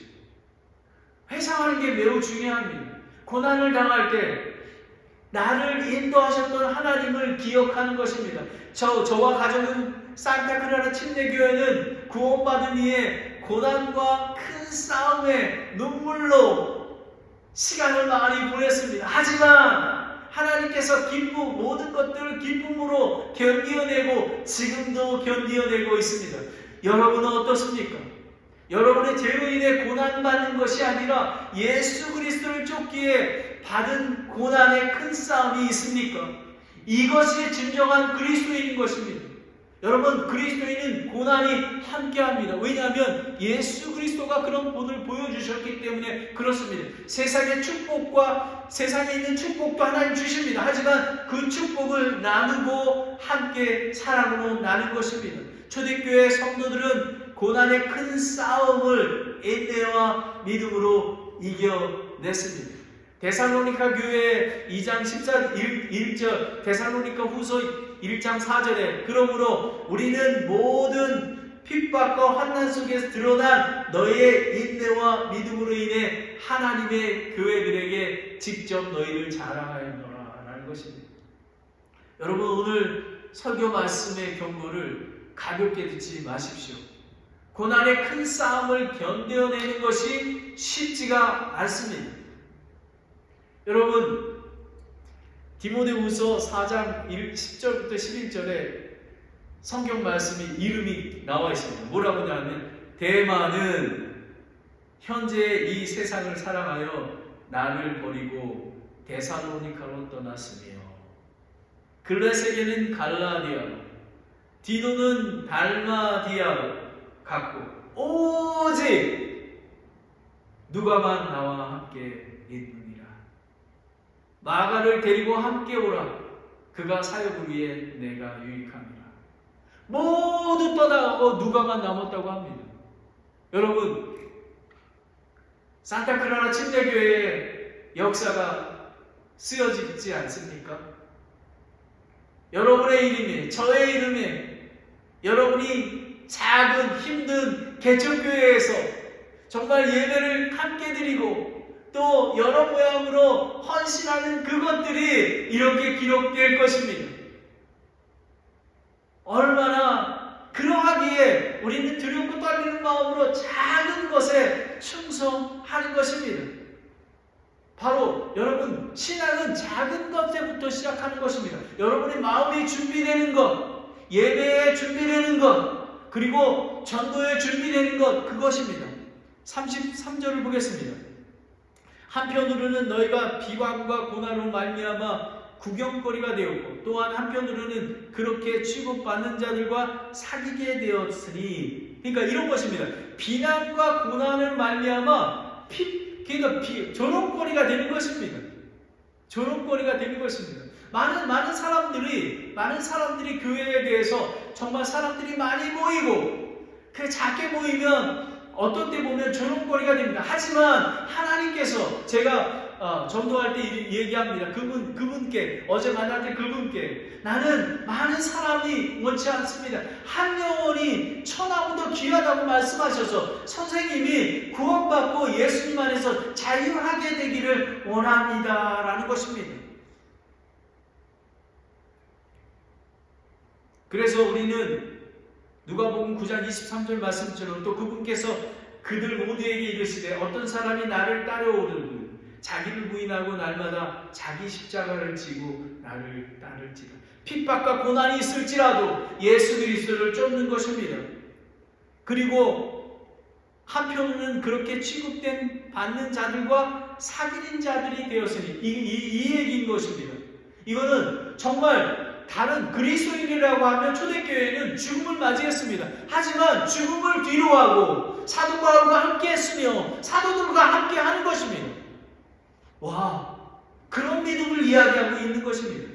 회상하는 게 매우 중요합니다. 고난을 당할 때 나를 인도하셨던 하나님을 기억하는 것입니다. 저와 가족은 산타크라라 침례교회는 구원받은 이에 고난과 큰 싸움에 눈물로 시간을 많이 보냈습니다. 하지만 하나님께서 모든 것들을 기쁨으로 견디어내고 지금도 견디어내고 있습니다. 여러분은 어떻습니까? 여러분의 죄로 인해 고난받는 것이 아니라 예수 그리스도를 쫓기에 받은 고난의 큰 싸움이 있습니까? 이것이 진정한 그리스도인인 것입니다. 여러분, 그리스도인은 고난이 함께합니다. 왜냐하면 예수 그리스도가 그런 본을 보여주셨기 때문에 그렇습니다. 세상의 축복과 세상에 있는 축복도 하나님 주십니다. 하지만 그 축복을 나누고 함께 사랑으로 나눈 것입니다. 초대교회 성도들은 고난의 큰 싸움을 인내와 믿음으로 이겨냈습니다. 데살로니가 교회 2장 1절 데살로니가 후서 1장 4절에 그러므로 우리는 모든 핍박과 환난 속에서 드러난 너희의 인내와 믿음으로 인해 하나님의 교회들에게 직접 너희를 자랑하였노라 라는 것입니다. 여러분, 오늘 설교 말씀의 경고를 가볍게 듣지 마십시오. 고난의 큰 싸움을 견뎌내는 것이 쉽지가 않습니다. 여러분, 디모데후서 4장 10절부터 11절에 성경 말씀이 이름이 나와 있습니다. 뭐라고 하냐면 대만은 현재 이 세상을 사랑하여 나를 버리고 데살로니가로 떠났으며 글레세게는 갈라디아로 디도는 달마디아로 갔고 오직 누가만 나와 함께 있느니라. 마가를 데리고 함께 오라. 그가 사역을 위해 내가 유익함이라. 모두 떠나가고 누가만 남았다고 합니다. 여러분, 산타크라라 침례교회의 역사가 쓰여지지 않습니까? 여러분의 이름에, 저의 이름에, 여러분이 작은 힘든 개척교회에서 정말 예배를 함께 드리고 또 여러 모양으로 헌신하는 그것들이 이렇게 기록될 것입니다. 얼마나 그러하기에 우리는 두렵고 떨리는 마음으로 작은 것에 충성하는 것입니다. 바로 여러분, 신앙은 작은 것에부터 시작하는 것입니다. 여러분의 마음이 준비되는 것, 예배에 준비되는 것, 그리고 전도에 준비되는 것, 그것입니다. 33절을 보겠습니다. 한편으로는 너희가 비관과 고난으로 말미암아 구경거리가 되었고 또한 한편으로는 그렇게 취급받는 자들과 사귀게 되었으니, 그러니까 이런 것입니다. 비난과 고난을 말미암아 조롱거리가 되는 것입니다. 조롱거리가 되는 것입니다. 많은 사람들이 교회에 대해서 정말 사람들이 많이 모이고 그 작게 모이면 어떤 때 보면 조롱거리가 됩니다. 하지만 하나님께서 제가 전도할 때 얘기합니다. 그분께 어제 만났던 그분께 나는 많은 사람이 원치 않습니다. 한 영혼이 천하보다 귀하다고 말씀하셔서 선생님이 구원받고 예수님 안에서 자유하게 되기를 원합니다 라는 것입니다. 그래서 우리는 누가복음 9장 23절 말씀처럼 또 그분께서 그들 모두에게 이르시되 어떤 사람이 나를 따라오려거든 자기를 부인하고 날마다 자기 십자가를 지고 나를 따를지라. 핍박과 고난이 있을지라도 예수 그리스도를 쫓는 것입니다. 그리고 한편으로는 그렇게 취급된 받는 자들과 사귀는 자들이 되었으니 이 얘기인 것입니다. 이거는 정말 다른 그리스도인이라고 하면 초대교회는 죽음을 맞이했습니다. 하지만 죽음을 뒤로하고 사도 바울과 함께 했으며 사도들과 함께 하는 것입니다. 와, 그런 믿음을 이야기하고 있는 것입니다.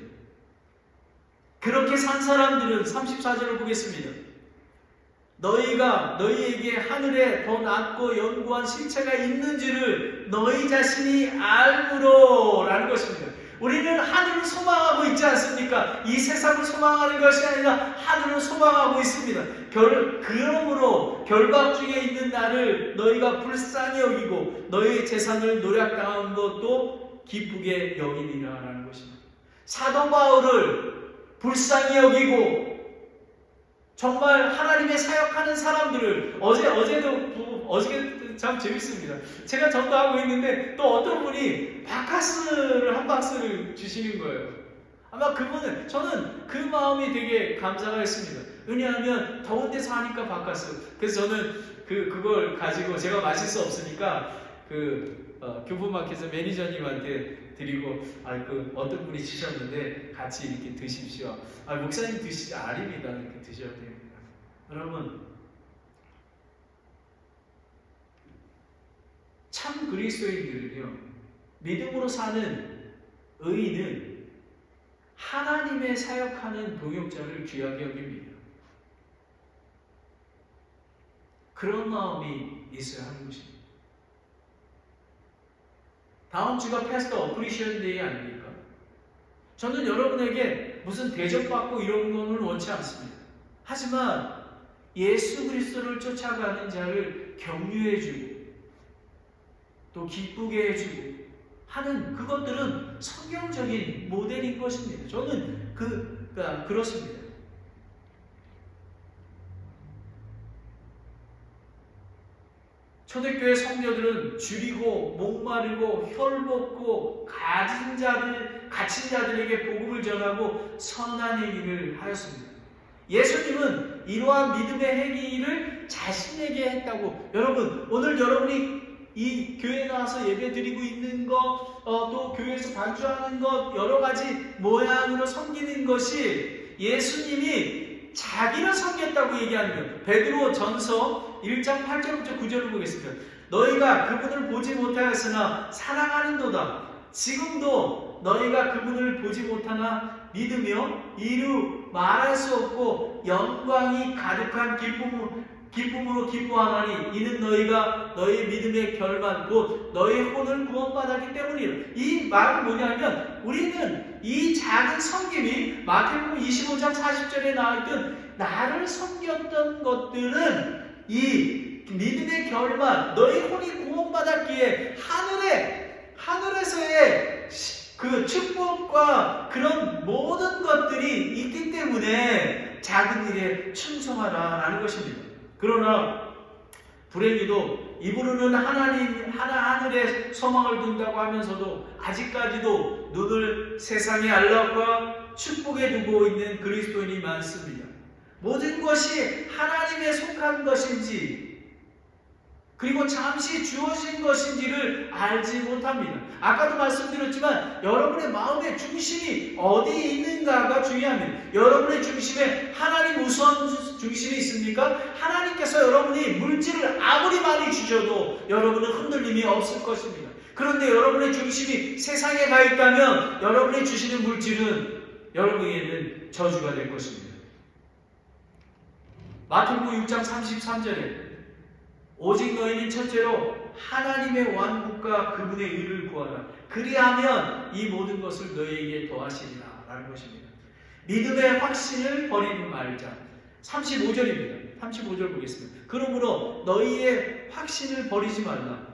그렇게 산 사람들은 34절을 보겠습니다. 너희가 너희에게 하늘에 더 낮고 견고한 실체가 있는지를 너희 자신이 알므로 라는 것입니다. 우리는 하늘을 소망하고 있지 않습니까? 이 세상을 소망하는 것이 아니라 하늘을 소망하고 있습니다. 그러므로 결박 중에 있는 나를 너희가 불쌍히 여기고 너희의 재산을 노략당한 것도 기쁘게 여기리라라는 것입니다. 사도 바울을 불쌍히 여기고 정말 하나님의 사역하는 사람들을 어제 참 재밌습니다. 제가 전도하고 있는데 또 어떤 분이 바카스를 한 박스를 주시는 거예요. 아마 그분은 저는 그 마음이 되게 감사가 했습니다. 왜냐하면 더운 데서 하니까 바카스. 그래서 저는 그걸 가지고 제가 마실 수 없으니까 교부마켓에서 매니저님한테 드리고 어떤 분이 주셨는데 같이 이렇게 드십시오. 목사님 드시지 아닙니다. 이렇게 드셔야 됩니다. 여러분, 참 그리스도인들은요, 믿음으로 사는 의인은 하나님의 사역하는 동역자를 귀하게 여깁니다. 그런 마음이 있어야 하는 것입니다. 다음 주가 패스터 어프리시에이션 데이 아닙니까? 저는 여러분에게 무슨 대접받고 이런 거는 원치 않습니다. 하지만 예수 그리스도를 쫓아가는 자를 격려해주고 또 기쁘게 해주고 하는 그것들은 성경적인 모델인 것입니다. 저는 그렇습니다. 초대교회 성도들은 줄이고 목마르고 혈벗고 갇힌 자들에게 복음을 전하고 선한 행위를 하였습니다. 예수님은 이러한 믿음의 행위를 자신에게 했다고. 여러분, 오늘 여러분이 이 교회에 나와서 예배 드리고 있는 것, 또 교회에서 반주하는 것, 여러 가지 모양으로 섬기는 것이 예수님이 자기를 섬겼다고 얘기하는 거예요. 베드로 전서 1장 8절부터 9절을 보겠습니다. 너희가 그분을 보지 못하였으나 사랑하는도다. 지금도 너희가 그분을 보지 못하나 믿으며 이루 말할 수 없고 영광이 가득한 기쁨으로 기뻐하나니 이는 너희가 너희 믿음의 결말 곧 너희 혼을 구원받았기 때문이라. 이 말은 뭐냐면 우리는 이 작은 섬김이 마태복음 25장 40절에 나와있던 나를 섬겼던 것들은 이 믿음의 결말 너희 혼이 구원받았기에 하늘에서의 그 축복과 그런 모든 것들이 있기 때문에 작은 일에 충성하라라는 것입니다. 그러나 불행히도 이분은 하늘에 소망을 둔다고 하면서도 아직까지도 눈을 세상의 안락과 축복에 두고 있는 그리스도인이 많습니다. 모든 것이 하나님에 속한 것인지 그리고 잠시 주어진 것인지를 알지 못합니다. 아까도 말씀드렸지만 여러분의 마음의 중심이 어디에 있는가가 중요합니다. 여러분의 중심에 하나님 우선 중심이 있습니까? 하나님께서 여러분이 물질을 아무리 많이 주셔도 여러분은 흔들림이 없을 것입니다. 그런데 여러분의 중심이 세상에 가 있다면 여러분이 주시는 물질은 여러분에게는 저주가 될 것입니다. 마태복음 6장 33절에 오직 너희는 첫째로 하나님의 왕국과 그분의 의를 구하라. 그리하면 이 모든 것을 너희에게 더하시리라 라는 것입니다. 믿음의 확신을 버리지 말자. 35절입니다. 35절 보겠습니다. 그러므로 너희의 확신을 버리지 말라.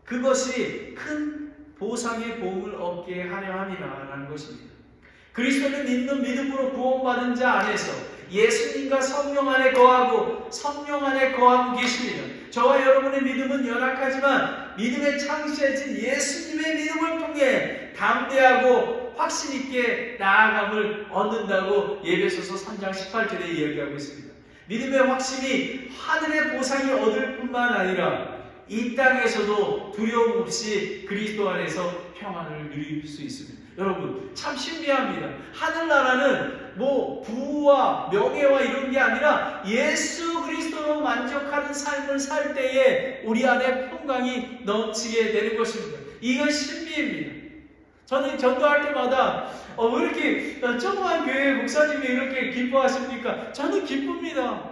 그것이 큰 보상의 보응을 얻게 하려 함이라 라는 것입니다. 그리스도를 믿는 믿음으로 구원받은 자 안에서 예수님과 성령 안에 거하고 성령 안에 거하고 계십니다. 저와 여러분의 믿음은 연약하지만 믿음의 창시해진 예수님의 믿음을 통해 담대하고 확신 있게 나아감을 얻는다고 에베소서 3장 18절에 이야기하고 있습니다. 믿음의 확신이 하늘의 보상이 얻을 뿐만 아니라 이 땅에서도 두려움 없이 그리스도 안에서 평안을 누릴 수 있습니다. 여러분 참 신비합니다. 하늘나라는 부와 명예와 이런 게 아니라 예수 그리스도로 만족하는 삶을 살 때에 우리 안에 평강이 넘치게 되는 것입니다. 이건 신비입니다. 저는 전도할 때마다 왜 이렇게 조그만 교회 목사님이 이렇게 기뻐하십니까? 저는 기쁩니다.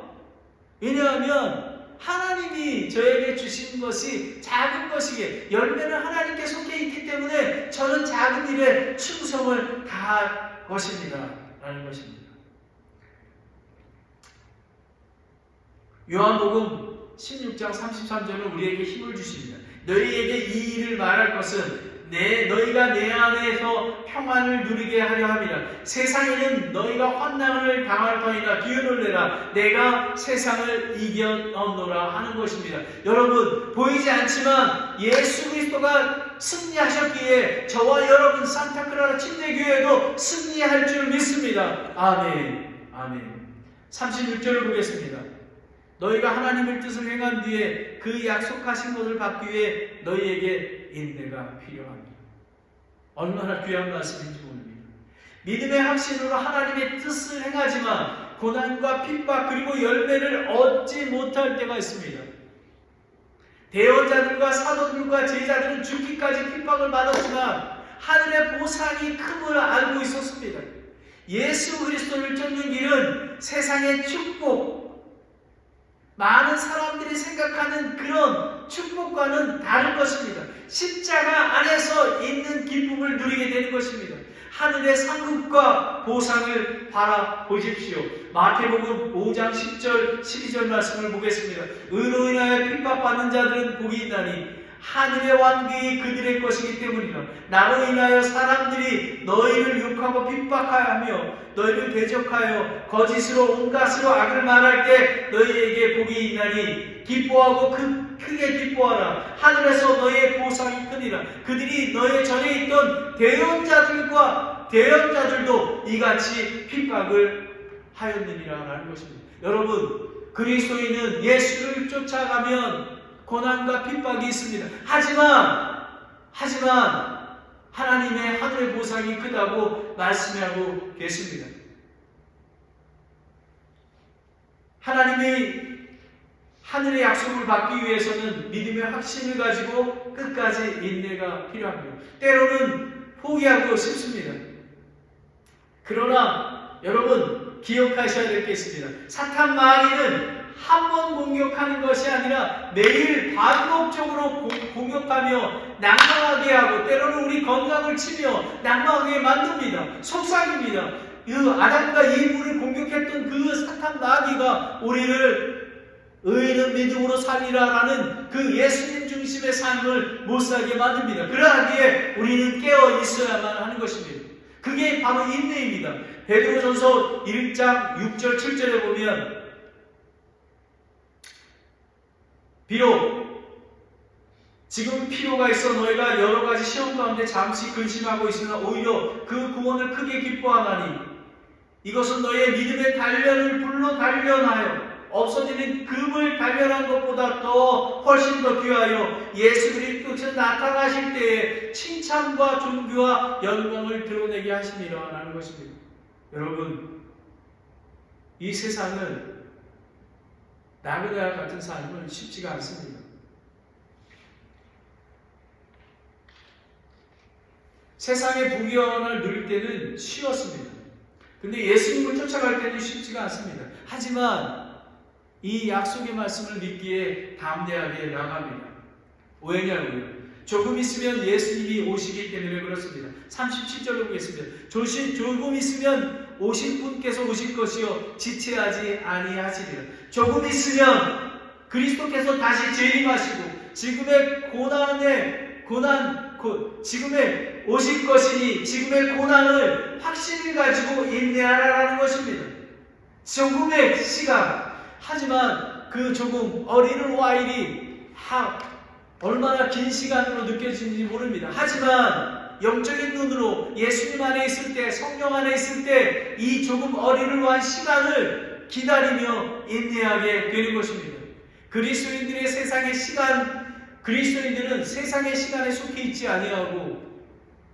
왜냐하면 하나님이 저에게 주신 주신 것이 작은 것이기에 열매는 하나님께 속해 있기 때문에 저는 작은 일에 충성을 다할 것입니다 라는 것입니다. 요한복음 16장 33절은 우리에게 힘을 주십니다. 너희에게 이 일을 말할 것은 너희가 내 안에서 평안을 누리게 하려 함이라. 세상에는 너희가 환난을 당할 터이나 기운을 내라. 내가 세상을 이겨놓노라 하는 것입니다. 여러분, 보이지 않지만 예수 그리스도가 승리하셨기에 저와 여러분 산타크라라 침례교회도 승리할 줄 믿습니다. 아멘. 아멘. 36절을 보겠습니다. 너희가 하나님의 뜻을 행한 뒤에 그 약속하신 것을 받기 위해 너희에게 인내가 필요합니다. 얼마나 귀한 말씀인지 모릅니다. 믿음의 확신으로 하나님의 뜻을 행하지만 고난과 핍박 그리고 열매를 얻지 못할 때가 있습니다. 대언자들과 사도들과 제자들은 죽기까지 핍박을 받았지만 하늘의 보상이 큼을 알고 있었습니다. 예수 그리스도를 쫓는 길은 세상의 축복, 많은 사람들이 생각하는 그런 축복과는 다른 것입니다. 십자가 안에서 있는 기쁨을 누리게 되는 것입니다. 하늘의 상급과 보상을 바라보십시오. 마태복음 5장 10절 12절 말씀을 보겠습니다. 의로 인하여 핍박받는 자들은 복이 있나니 하늘의 왕국이 그들의 것이기 때문이라. 나로 인하여 사람들이 너희를 욕하고 핍박하며 너희를 대적하여 거짓으로 온갖으로 악을 말할 때 너희에게 복이 있나니 기뻐하고 크게 기뻐하라. 하늘에서 너희의 보상이 크니라. 그들이 너희 전에 있던 대언자들도 이같이 핍박을 하였느니라 라는 것입니다. 여러분, 그리스도인은 예수를 쫓아가면 고난과 핍박이 있습니다. 하지만 하나님의 하늘의 보상이 크다고 말씀하고 계십니다. 하나님의 하늘의 약속을 받기 위해서는 믿음의 확신을 가지고 끝까지 인내가 필요합니다. 때로는 포기하고 싶습니다. 그러나 여러분 기억하셔야 될 게 있습니다. 사탄 마귀는 한 번 공격하는 것이 아니라 매일 반복적으로 공격하며 낭망하게 하고 때로는 우리 건강을 치며 낭망하게 만듭니다. 속삭입니다. 그 아담과 이브를 공격했던 그 사탄 마귀가 우리를 의인은 믿음으로 살리라라는 그 예수님 중심의 삶을 못 살게 만듭니다. 그러하기에 우리는 깨어 있어야만 하는 것입니다. 그게 바로 인내입니다. 베드로전서 1장 6절 7절에 보면 비록 지금 필요가 있어 너희가 여러 가지 시험 가운데 잠시 근심하고 있으나 오히려 그 구원을 크게 기뻐하나니 이것은 너희의 믿음의 단련을 불로 단련하여 없어지는 금을 단련한 것보다 더 훨씬 더 귀하여 예수 그리스도께서 나타나실 때에 칭찬과 존귀와 영광을 드러내게 하심이라 라는 것입니다. 여러분, 이 세상은 나그네와 같은 삶은 쉽지가 않습니다. 세상의 부귀영화를 누릴 때는 쉬웠습니다. 근데 예수님을 쫓아갈 때는 쉽지가 않습니다. 하지만 이 약속의 말씀을 믿기에 담대하게 나갑니다. 왜냐고요? 조금 있으면 예수님이 오시기 때문에 그렇습니다. 37절로 보겠습니다. 조금 있으면 오실 분께서 오실 것이요 지체하지 아니하시리라. 조금 있으면 그리스도께서 다시 재림하시고 지금의 지금의 오실 것이니 지금의 고난을 확신을 가지고 인내하라라는 것입니다. 조금의 시간. 하지만 그 조금 어린 와일이 얼마나 긴 시간으로 느껴지는지 모릅니다. 하지만 영적인 눈으로 예수님 안에 있을 때, 성령 안에 있을 때 이 조금 어린을 위한 시간을 기다리며 인내하게 되는 것입니다. 그리스도인들은 세상의 시간에 속해 있지 아니하고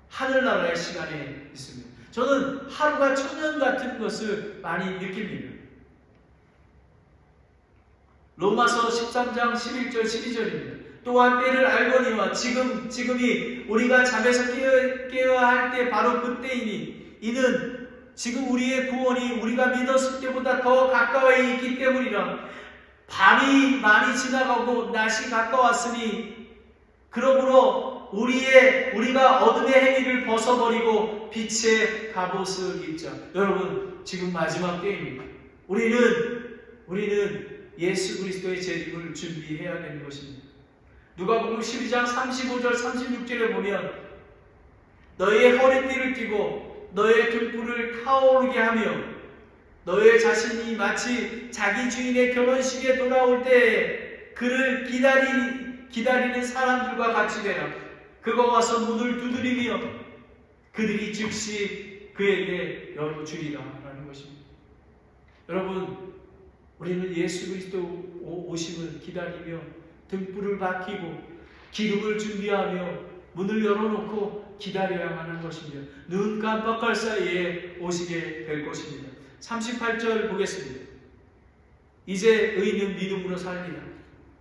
하늘나라의 시간에 있습니다. 저는 하루가 천년 같은 것을 많이 느낍니다. 로마서 13장 11절 12절입니다. 또한 때를 알거니와 지금이 우리가 잠에서 깨어야 할 때 바로 그때이니 이는 지금 우리의 구원이 우리가 믿었을 때보다 더 가까이 있기 때문이라. 밤이 많이 지나가고 낮이 가까웠으니 그러므로 우리가 어둠의 행위를 벗어버리고 빛의 갑옷을 입자. 여러분, 지금 마지막 때입니다. 우리는 예수 그리스도의 재림을 준비해야 되는 것입니다. 누가복음 12장 35절 36절에 보면 너희의 허리띠를 띠고 너의 등불을 타오르게 하며 너의 자신이 마치 자기 주인의 결혼식에 돌아올 때 그를 기다리는 사람들과 같이 되라. 그가 와서 문을 두드리며 그들이 즉시 그에게 열어주리라 라는 것입니다. 여러분, 우리는 예수 그리스도 오심을 기다리며 등불을 밝히고 기름을 준비하며 문을 열어놓고 기다려야만 하는 것입니다. 눈 깜빡할 사이에 오시게 될 것입니다. 38절 보겠습니다. 이제 의인은 믿음으로 살리라.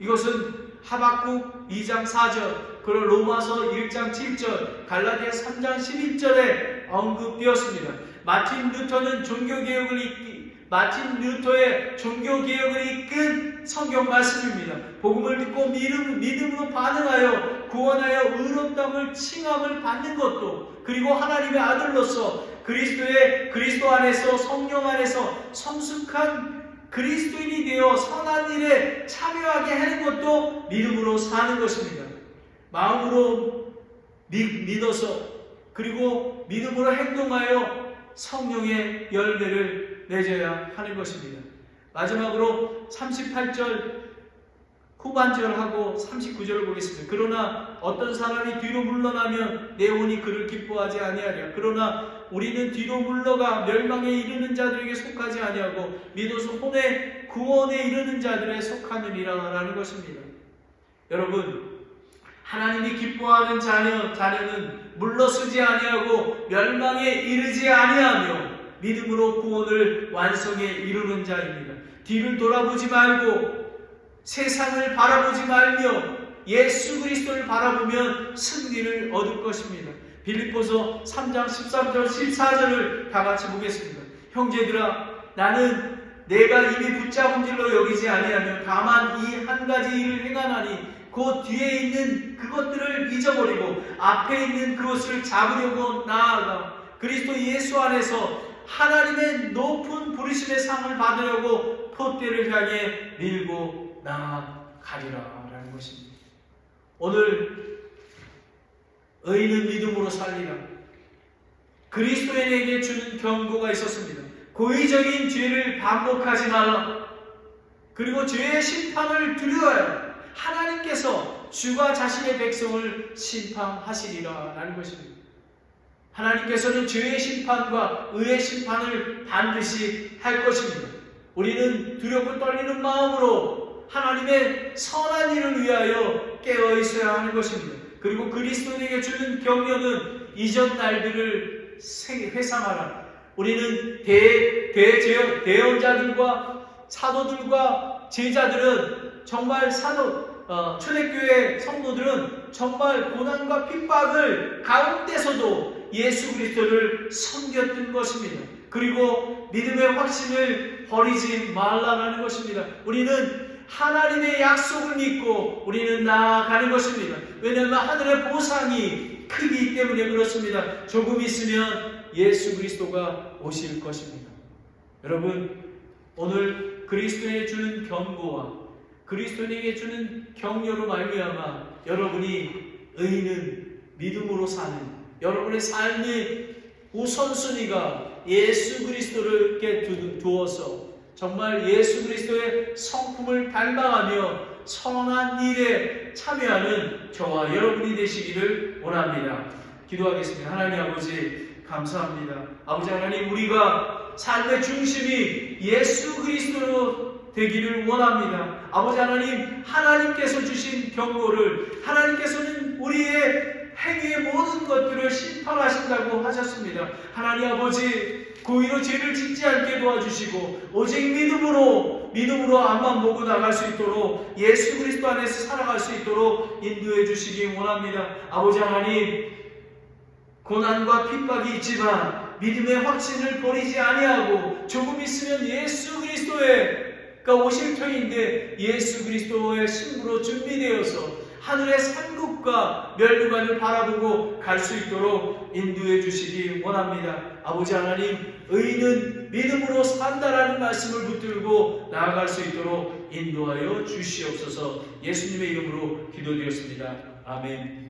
이것은 하박국 2장 4절, 그리고 로마서 1장 7절, 갈라디아 3장 11절에 언급되었습니다. 마틴 루터의 종교개혁을 이끈 성경 말씀입니다. 복음을 듣고 믿음으로 반응하여 구원하여 의롭다함을 칭함을 받는 것도, 그리고 하나님의 아들로서 그리스도 안에서 성령 안에서 성숙한 그리스도인이 되어 선한 일에 참여하게 하는 것도 믿음으로 사는 것입니다. 마음으로 믿어서 그리고 믿음으로 행동하여 성령의 열매를 맺어야 하는 것입니다. 마지막으로 38절 후반절하고 39절을 보겠습니다. 그러나 어떤 사람이 뒤로 물러나면 내 혼이 그를 기뻐하지 아니하리라. 그러나 우리는 뒤로 물러가 멸망에 이르는 자들에게 속하지 아니하고 믿어서 구원에 이르는 자들에 속하느니라 라는 것입니다. 여러분, 하나님이 기뻐하는 자녀는 물러서지 아니하고 멸망에 이르지 아니하며 믿음으로 구원을 완성에 이루는 자입니다. 뒤를 돌아보지 말고 세상을 바라보지 말며 예수 그리스도를 바라보면 승리를 얻을 것입니다. 빌립보서 3장 13절 14절을 다 같이 보겠습니다. 형제들아, 나는 내가 이미 붙잡은 줄로 여기지 아니하며 다만 이 한 가지 일을 행하나니 그 뒤에 있는 그것들을 잊어버리고 앞에 있는 그것을 잡으려고 나아가 그리스도 예수 안에서 하나님의 높은 부르심의 상을 받으려고 폿대를 향해 밀고 나아가리라 라는 것입니다. 오늘 의인은 믿음으로 살리라. 그리스도인에게 주는 경고가 있었습니다. 고의적인 죄를 반복하지 말라. 그리고 죄의 심판을 두려워하라. 하나님께서 주가 자신의 백성을 심판하시리라 라는 것입니다. 하나님께서는 죄의 심판과 의의 심판을 반드시 할 것입니다. 우리는 두렵고 떨리는 마음으로 하나님의 선한 일을 위하여 깨어 있어야 하는 것입니다. 그리고 그리스도인에게 주는 격려는 이전 날들을 회상하라. 우리는 대언자들과 사도들과 제자들은 정말 초대교회 성도들은 정말 고난과 핍박을 가운데서도 예수 그리스도를 섬겼던 것입니다. 그리고 믿음의 확신을 버리지 말라라는 것입니다. 우리는 하나님의 약속을 믿고 우리는 나아가는 것입니다. 왜냐하면 하늘의 보상이 크기 때문에 그렇습니다. 조금 있으면 예수 그리스도가 오실 것입니다. 여러분, 오늘 그리스도에 주는 경고와 그리스도인에게 주는 격려로 말미암아 여러분이 의인은 믿음으로 사는 여러분의 삶의 우선순위가 예수 그리스도를 두어서 정말 예수 그리스도의 성품을 닮아가며 선한 일에 참여하는 저와 여러분이 되시기를 원합니다. 기도하겠습니다. 하나님 아버지 감사합니다. 아버지 하나님, 우리가 삶의 중심이 예수 그리스도로 되기를 원합니다. 아버지 하나님, 하나님께서 주신 경고를, 하나님께서는 우리의 행위의 모든 것들을 심판하신다고 하셨습니다. 하나님 아버지, 고의로 죄를 짓지 않게 도와주시고 오직 믿음으로 앞만 보고 나갈 수 있도록 예수 그리스도 안에서 살아갈 수 있도록 인도해 주시기 원합니다. 아버지 하나님, 고난과 핍박이 있지만 믿음의 확신을 버리지 아니하고 조금 있으면 예수 그리스도의 오실 터인데 예수 그리스도의 신부로 준비되어서 하늘의 산국과 멸류관을 바라보고 갈 수 있도록 인도해 주시기 원합니다. 아버지 하나님, 의인은 믿음으로 산다라는 말씀을 붙들고 나아갈 수 있도록 인도하여 주시옵소서. 예수님의 이름으로 기도드렸습니다. 아멘.